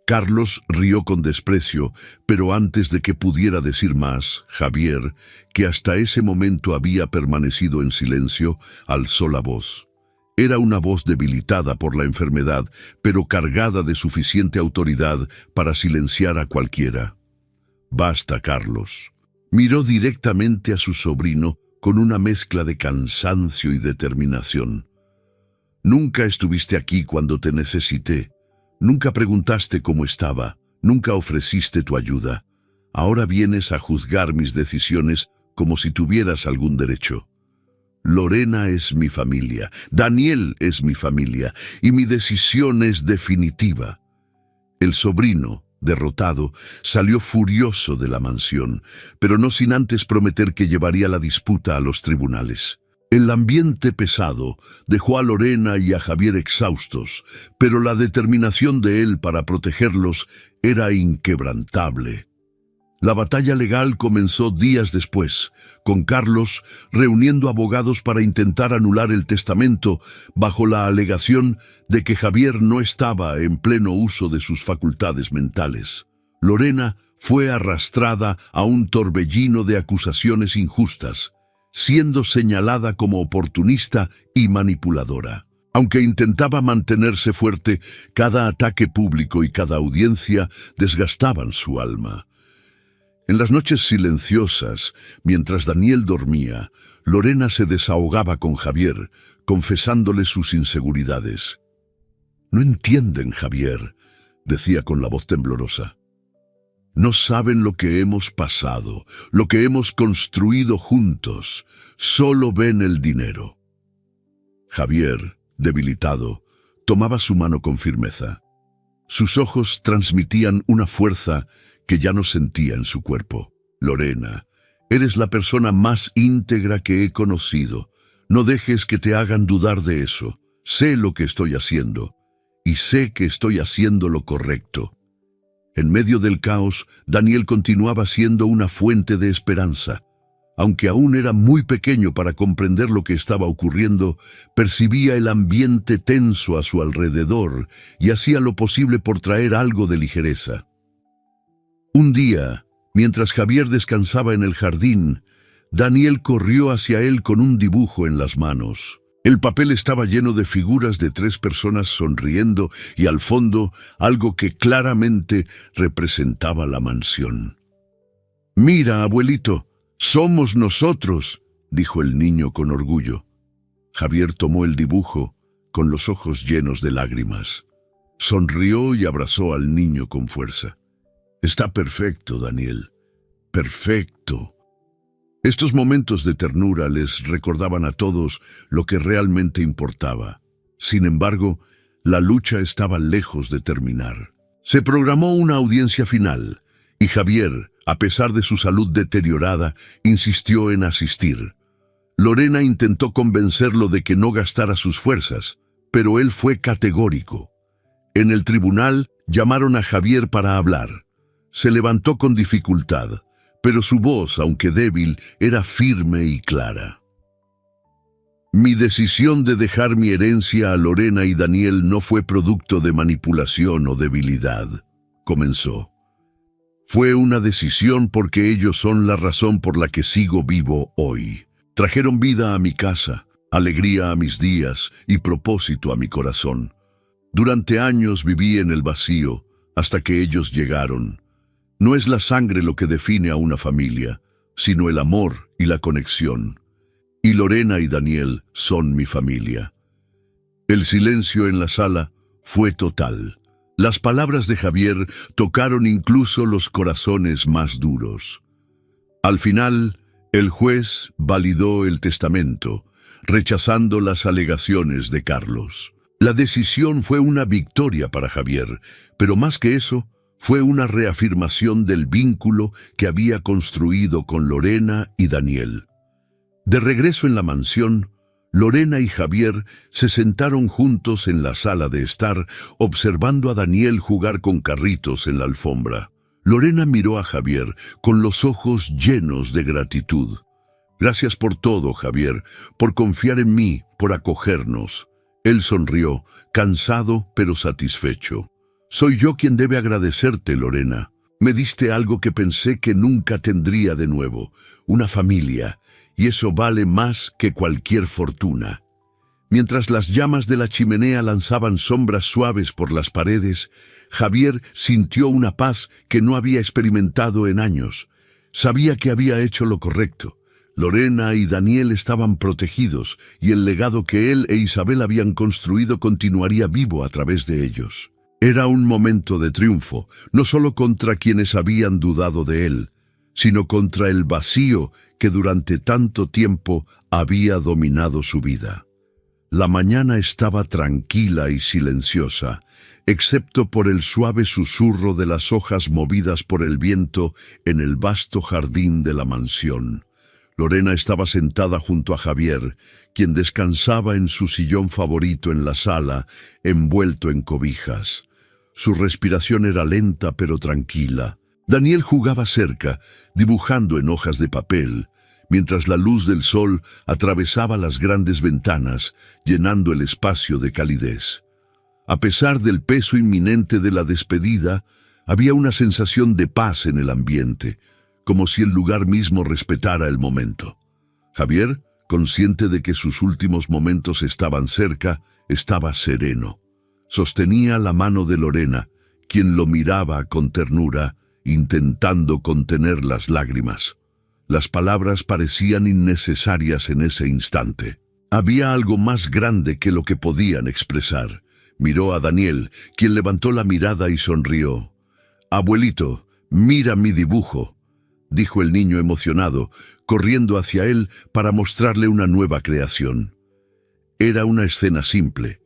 Carlos rió con desprecio, pero antes de que pudiera decir más, Javier, que hasta ese momento había permanecido en silencio, alzó la voz. Era una voz debilitada por la enfermedad, pero cargada de suficiente autoridad para silenciar a cualquiera. «Basta, Carlos». Miró directamente a su sobrino con una mezcla de cansancio y determinación. «Nunca estuviste aquí cuando te necesité. Nunca preguntaste cómo estaba, nunca ofreciste tu ayuda. Ahora vienes a juzgar mis decisiones como si tuvieras algún derecho. Lorena es mi familia, Daniel es mi familia, y mi decisión es definitiva». El sobrino, derrotado, salió furioso de la mansión, pero no sin antes prometer que llevaría la disputa a los tribunales. El ambiente pesado dejó a Lorena y a Javier exhaustos, pero la determinación de él para protegerlos era inquebrantable. La batalla legal comenzó días después, con Carlos reuniendo abogados para intentar anular el testamento bajo la alegación de que Javier no estaba en pleno uso de sus facultades mentales. Lorena fue arrastrada a un torbellino de acusaciones injustas, siendo señalada como oportunista y manipuladora. Aunque intentaba mantenerse fuerte, cada ataque público y cada audiencia desgastaban su alma. En las noches silenciosas, mientras Daniel dormía, Lorena se desahogaba con Javier, confesándole sus inseguridades. «No entienden, Javier», decía con la voz temblorosa. «No saben lo que hemos pasado, lo que hemos construido juntos. Solo ven el dinero». Javier, debilitado, tomaba su mano con firmeza. Sus ojos transmitían una fuerza que ya no sentía en su cuerpo. «Lorena, eres la persona más íntegra que he conocido. No dejes que te hagan dudar de eso. Sé lo que estoy haciendo, y sé que estoy haciendo lo correcto». En medio del caos, Daniel continuaba siendo una fuente de esperanza. Aunque aún era muy pequeño para comprender lo que estaba ocurriendo, percibía el ambiente tenso a su alrededor y hacía lo posible por traer algo de ligereza. Un día, mientras Javier descansaba en el jardín, Daniel corrió hacia él con un dibujo en las manos. El papel estaba lleno de figuras de 3 personas sonriendo y al fondo algo que claramente representaba la mansión. «Mira, abuelito, somos nosotros», dijo el niño con orgullo. Javier tomó el dibujo con los ojos llenos de lágrimas. Sonrió y abrazó al niño con fuerza. «Está perfecto, Daniel, perfecto. Estos momentos de ternura les recordaban a todos lo que realmente importaba. Sin embargo, la lucha estaba lejos de terminar. Se programó una audiencia final, y Javier, a pesar de su salud deteriorada, insistió en asistir. Lorena intentó convencerlo de que no gastara sus fuerzas, pero él fue categórico. En el tribunal llamaron a Javier para hablar. Se levantó con dificultad, pero su voz, aunque débil, era firme y clara. Mi decisión de dejar mi herencia a Lorena y Daniel no fue producto de manipulación o debilidad, comenzó. Fue una decisión porque ellos son la razón por la que sigo vivo hoy. Trajeron vida a mi casa, alegría a mis días y propósito a mi corazón. Durante años viví en el vacío, hasta que ellos llegaron. No es la sangre lo que define a una familia, sino el amor y la conexión. Y Lorena y Daniel son mi familia. El silencio en la sala fue total. Las palabras de Javier tocaron incluso los corazones más duros. Al final, el juez validó el testamento, rechazando las alegaciones de Carlos. La decisión fue una victoria para Javier, pero más que eso, fue una reafirmación del vínculo que había construido con Lorena y Daniel. De regreso en la mansión, Lorena y Javier se sentaron juntos en la sala de estar, observando a Daniel jugar con carritos en la alfombra. Lorena miró a Javier con los ojos llenos de gratitud. Gracias por todo, Javier, por confiar en mí, por acogernos. Él sonrió, cansado pero satisfecho. Soy yo quien debe agradecerte, Lorena. Me diste algo que pensé que nunca tendría de nuevo, una familia, y eso vale más que cualquier fortuna. Mientras las llamas de la chimenea lanzaban sombras suaves por las paredes, Javier sintió una paz que no había experimentado en años. Sabía que había hecho lo correcto. Lorena y Daniel estaban protegidos, y el legado que él e Isabel habían construido continuaría vivo a través de ellos. Era un momento de triunfo, no solo contra quienes habían dudado de él, sino contra el vacío que durante tanto tiempo había dominado su vida. La mañana estaba tranquila y silenciosa, excepto por el suave susurro de las hojas movidas por el viento en el vasto jardín de la mansión. Lorena estaba sentada junto a Javier, quien descansaba en su sillón favorito en la sala, envuelto en cobijas. Su respiración era lenta pero tranquila. Daniel jugaba cerca, dibujando en hojas de papel, mientras la luz del sol atravesaba las grandes ventanas, llenando el espacio de calidez. A pesar del peso inminente de la despedida, había una sensación de paz en el ambiente, como si el lugar mismo respetara el momento. Javier, consciente de que sus últimos momentos estaban cerca, estaba sereno. Sostenía la mano de Lorena, quien lo miraba con ternura, intentando contener las lágrimas. Las palabras parecían innecesarias en ese instante. Había algo más grande que lo que podían expresar. Miró a Daniel, quien levantó la mirada y sonrió. «Abuelito, mira mi dibujo», dijo el niño emocionado, corriendo hacia él para mostrarle una nueva creación. Era una escena simple,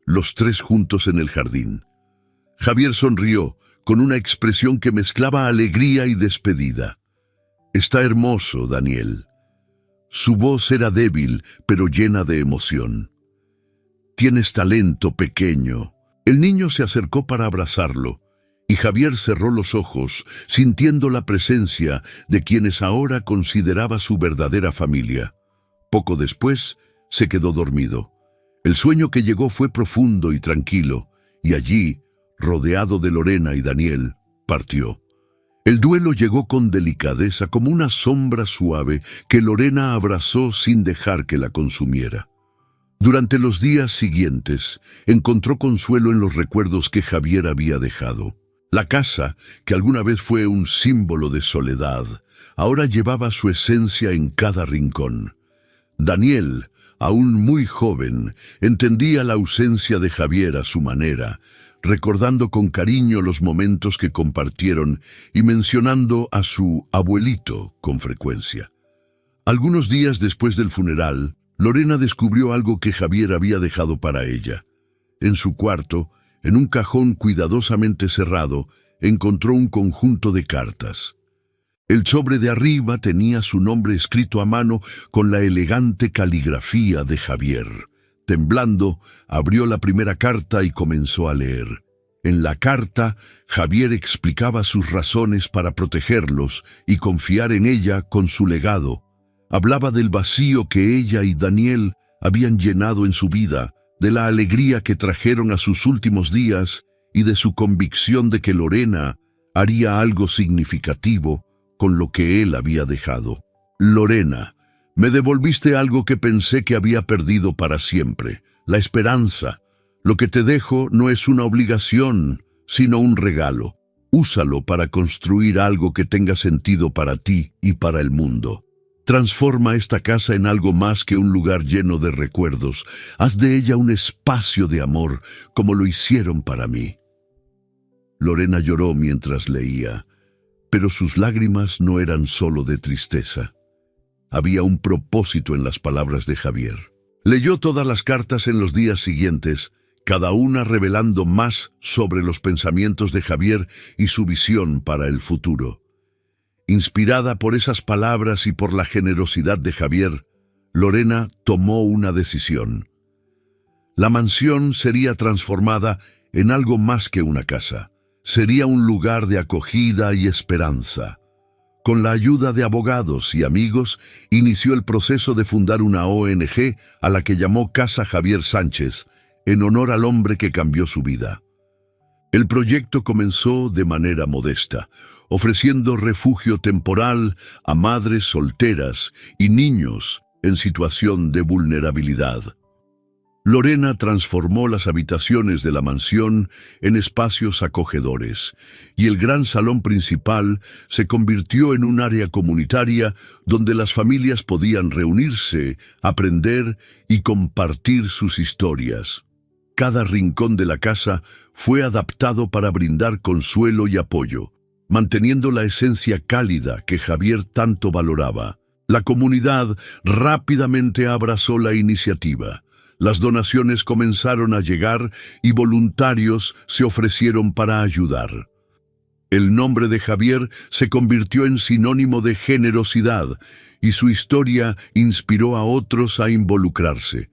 los tres juntos en el jardín. Javier sonrió, con una expresión que mezclaba alegría y despedida. «Está hermoso, Daniel». Su voz era débil, pero llena de emoción. «Tienes talento, pequeño». El niño se acercó para abrazarlo, y Javier cerró los ojos, sintiendo la presencia de quienes ahora consideraba su verdadera familia. Poco después, se quedó dormido. El sueño que llegó fue profundo y tranquilo, y allí, rodeado de Lorena y Daniel, partió. El duelo llegó con delicadeza, como una sombra suave que Lorena abrazó sin dejar que la consumiera. Durante los días siguientes, encontró consuelo en los recuerdos que Javier había dejado. La casa, que alguna vez fue un símbolo de soledad, ahora llevaba su esencia en cada rincón. Daniel, aún muy joven, entendía la ausencia de Javier a su manera, recordando con cariño los momentos que compartieron y mencionando a su abuelito con frecuencia. Algunos días después del funeral, Lorena descubrió algo que Javier había dejado para ella. En su cuarto, en un cajón cuidadosamente cerrado, encontró un conjunto de cartas. El sobre de arriba tenía su nombre escrito a mano con la elegante caligrafía de Javier. Temblando, abrió la primera carta y comenzó a leer. En la carta, Javier explicaba sus razones para protegerlos y confiar en ella con su legado. Hablaba del vacío que ella y Daniel habían llenado en su vida, de la alegría que trajeron a sus últimos días y de su convicción de que Lorena haría algo significativo con lo que él había dejado. Lorena, me devolviste algo que pensé que había perdido para siempre, la esperanza. Lo que te dejo no es una obligación, sino un regalo. Úsalo para construir algo que tenga sentido para ti y para el mundo. Transforma esta casa en algo más que un lugar lleno de recuerdos. Haz de ella un espacio de amor, como lo hicieron para mí. Lorena lloró mientras leía, pero sus lágrimas no eran solo de tristeza. Había un propósito en las palabras de Javier. Leyó todas las cartas en los días siguientes, cada una revelando más sobre los pensamientos de Javier y su visión para el futuro. Inspirada por esas palabras y por la generosidad de Javier, Lorena tomó una decisión. La mansión sería transformada en algo más que una casa. Sería un lugar de acogida y esperanza. Con la ayuda de abogados y amigos, inició el proceso de fundar una ONG a la que llamó Casa Javier Sánchez, en honor al hombre que cambió su vida. El proyecto comenzó de manera modesta, ofreciendo refugio temporal a madres solteras y niños en situación de vulnerabilidad. Lorena transformó las habitaciones de la mansión en espacios acogedores, y el gran salón principal se convirtió en un área comunitaria donde las familias podían reunirse, aprender y compartir sus historias. Cada rincón de la casa fue adaptado para brindar consuelo y apoyo, manteniendo la esencia cálida que Javier tanto valoraba. La comunidad rápidamente abrazó la iniciativa. Las donaciones comenzaron a llegar y voluntarios se ofrecieron para ayudar. El nombre de Javier se convirtió en sinónimo de generosidad y su historia inspiró a otros a involucrarse.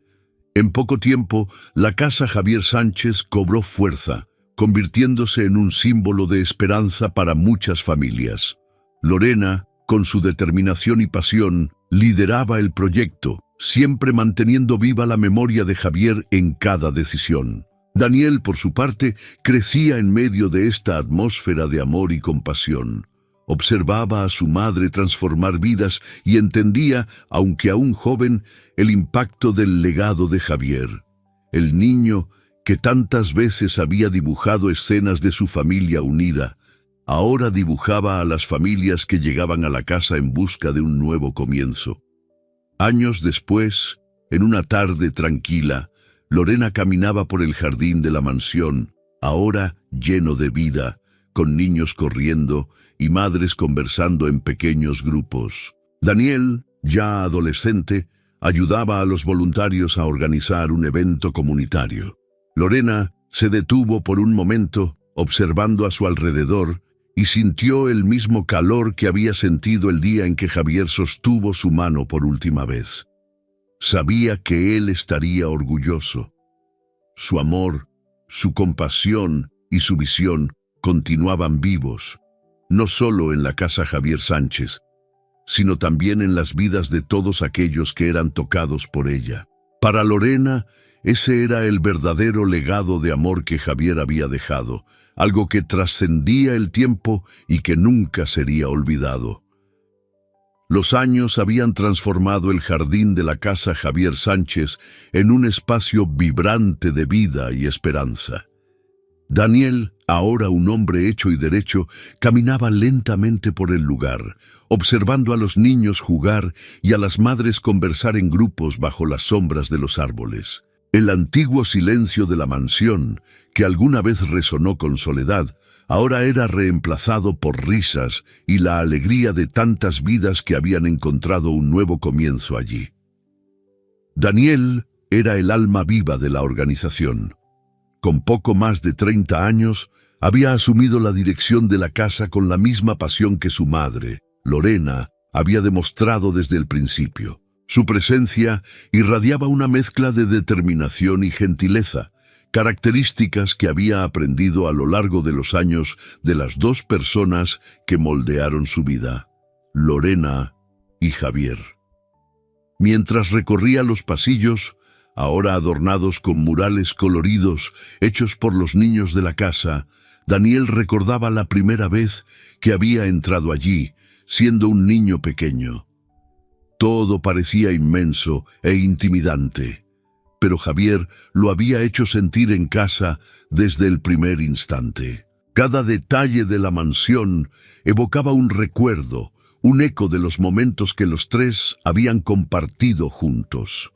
En poco tiempo, la Casa Javier Sánchez cobró fuerza, convirtiéndose en un símbolo de esperanza para muchas familias. Lorena, con su determinación y pasión, lideraba el proyecto, siempre manteniendo viva la memoria de Javier en cada decisión. Daniel, por su parte, crecía en medio de esta atmósfera de amor y compasión. Observaba a su madre transformar vidas y entendía, aunque aún joven, el impacto del legado de Javier. El niño que tantas veces había dibujado escenas de su familia unida, ahora dibujaba a las familias que llegaban a la casa en busca de un nuevo comienzo. Años después, en una tarde tranquila, Lorena caminaba por el jardín de la mansión, ahora lleno de vida, con niños corriendo y madres conversando en pequeños grupos. Daniel, ya adolescente, ayudaba a los voluntarios a organizar un evento comunitario. Lorena se detuvo por un momento, observando a su alrededor, y sintió el mismo calor que había sentido el día en que Javier sostuvo su mano por última vez. Sabía que él estaría orgulloso. Su amor, su compasión y su visión continuaban vivos, no solo en la Casa Javier Sánchez, sino también en las vidas de todos aquellos que eran tocados por ella. Para Lorena, ese era el verdadero legado de amor que Javier había dejado, algo que trascendía el tiempo y que nunca sería olvidado. Los años habían transformado el jardín de la Casa Javier Sánchez en un espacio vibrante de vida y esperanza. Daniel, ahora un hombre hecho y derecho, caminaba lentamente por el lugar, observando a los niños jugar y a las madres conversar en grupos bajo las sombras de los árboles. El antiguo silencio de la mansión, que alguna vez resonó con soledad, ahora era reemplazado por risas y la alegría de tantas vidas que habían encontrado un nuevo comienzo allí. Daniel era el alma viva de la organización. Con poco más de 30 años, había asumido la dirección de la casa con la misma pasión que su madre, Lorena, había demostrado desde el principio. Su presencia irradiaba una mezcla de determinación y gentileza, características que había aprendido a lo largo de los años de las dos personas que moldearon su vida, Lorena y Javier. Mientras recorría los pasillos, ahora adornados con murales coloridos hechos por los niños de la casa, Daniel recordaba la primera vez que había entrado allí, siendo un niño pequeño. Todo parecía inmenso e intimidante, pero Javier lo había hecho sentir en casa desde el primer instante. Cada detalle de la mansión evocaba un recuerdo, un eco de los momentos que los tres habían compartido juntos.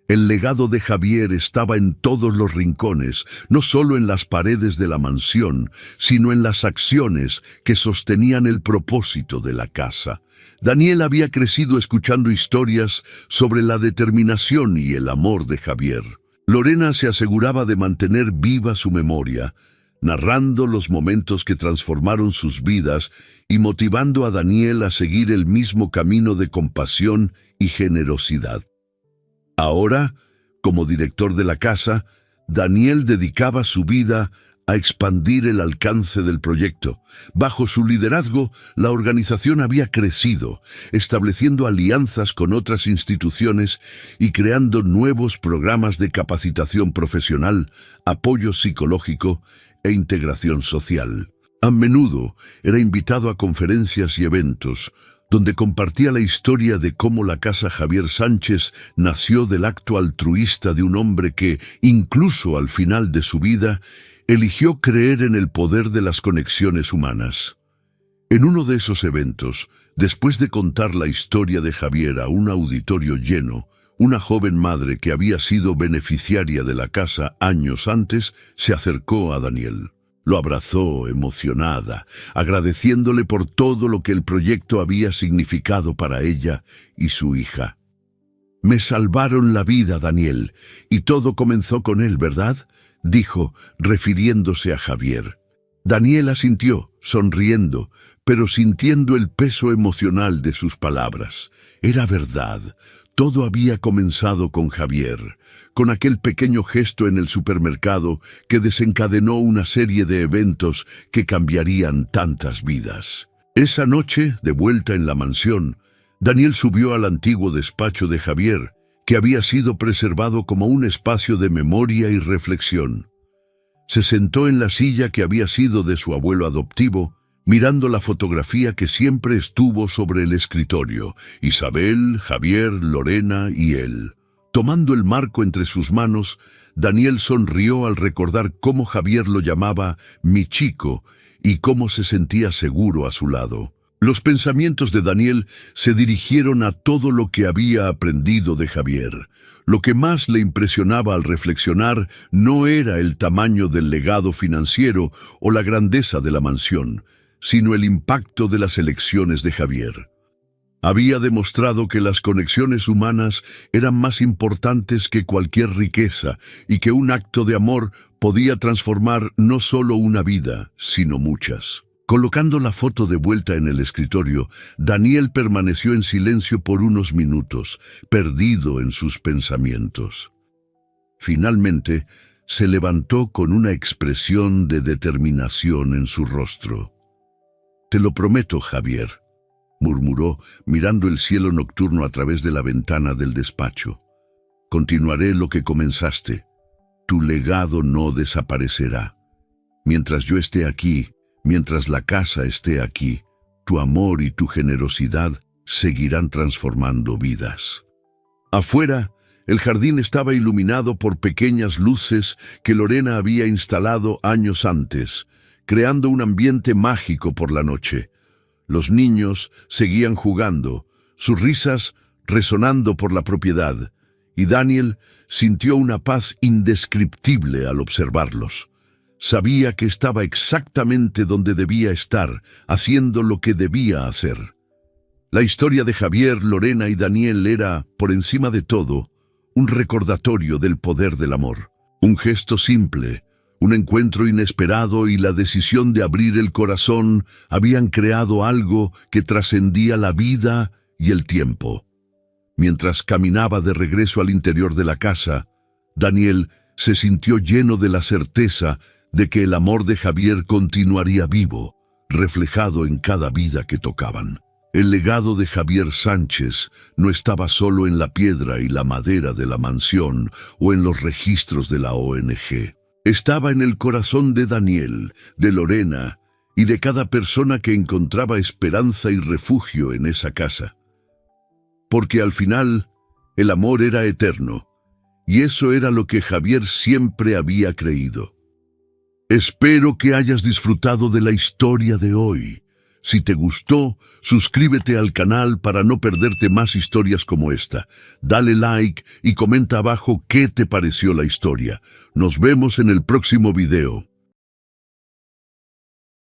El legado de Javier estaba en todos los rincones, no solo en las paredes de la mansión, sino en las acciones que sostenían el propósito de la casa. Daniel había crecido escuchando historias sobre la determinación y el amor de Javier. Lorena se aseguraba de mantener viva su memoria, narrando los momentos que transformaron sus vidas y motivando a Daniel a seguir el mismo camino de compasión y generosidad. Ahora, como director de la casa, Daniel dedicaba su vida a expandir el alcance del proyecto. Bajo su liderazgo, la organización había crecido, estableciendo alianzas con otras instituciones y creando nuevos programas de capacitación profesional, apoyo psicológico e integración social. A menudo era invitado a conferencias y eventos, donde compartía la historia de cómo la Casa Javier Sánchez nació del acto altruista de un hombre que, incluso al final de su vida, eligió creer en el poder de las conexiones humanas. En uno de esos eventos, después de contar la historia de Javier a un auditorio lleno, una joven madre que había sido beneficiaria de la casa años antes se acercó a Daniel. Lo abrazó emocionada, agradeciéndole por todo lo que el proyecto había significado para ella y su hija. «Me salvaron la vida, Daniel, y todo comenzó con él, ¿verdad?», dijo, refiriéndose a Javier. Daniel asintió, sonriendo, pero sintiendo el peso emocional de sus palabras. Era verdad. Todo había comenzado con Javier, con aquel pequeño gesto en el supermercado que desencadenó una serie de eventos que cambiarían tantas vidas. Esa noche, de vuelta en la mansión, Daniel subió al antiguo despacho de Javier, que había sido preservado como un espacio de memoria y reflexión. Se sentó en la silla que había sido de su abuelo adoptivo, mirando la fotografía que siempre estuvo sobre el escritorio, Isabel, Javier, Lorena y él. Tomando el marco entre sus manos, Daniel sonrió al recordar cómo Javier lo llamaba «mi chico» y cómo se sentía seguro a su lado. Los pensamientos de Daniel se dirigieron a todo lo que había aprendido de Javier. Lo que más le impresionaba al reflexionar no era el tamaño del legado financiero o la grandeza de la mansión, sino el impacto de las elecciones de Javier. Había demostrado que las conexiones humanas eran más importantes que cualquier riqueza y que un acto de amor podía transformar no solo una vida, sino muchas. Colocando la foto de vuelta en el escritorio, Daniel permaneció en silencio por unos minutos, perdido en sus pensamientos. Finalmente, se levantó con una expresión de determinación en su rostro. «Te lo prometo, Javier», murmuró, mirando el cielo nocturno a través de la ventana del despacho. «Continuaré lo que comenzaste. Tu legado no desaparecerá. Mientras yo esté aquí, mientras la casa esté aquí, tu amor y tu generosidad seguirán transformando vidas». Afuera, el jardín estaba iluminado por pequeñas luces que Lorena había instalado años antes, creando un ambiente mágico por la noche. Los niños seguían jugando, sus risas resonando por la propiedad, y Daniel sintió una paz indescriptible al observarlos. Sabía que estaba exactamente donde debía estar, haciendo lo que debía hacer. La historia de Javier, Lorena y Daniel era, por encima de todo, un recordatorio del poder del amor. Un gesto simple, un encuentro inesperado y la decisión de abrir el corazón habían creado algo que trascendía la vida y el tiempo. Mientras caminaba de regreso al interior de la casa, Daniel se sintió lleno de la certeza de que el amor de Javier continuaría vivo, reflejado en cada vida que tocaban. El legado de Javier Sánchez no estaba solo en la piedra y la madera de la mansión o en los registros de la ONG. Estaba en el corazón de Daniel, de Lorena y de cada persona que encontraba esperanza y refugio en esa casa. Porque al final, el amor era eterno, y eso era lo que Javier siempre había creído. Espero que hayas disfrutado de la historia de hoy. Si te gustó, suscríbete al canal para no perderte más historias como esta. Dale like y comenta abajo qué te pareció la historia. Nos vemos en el próximo video.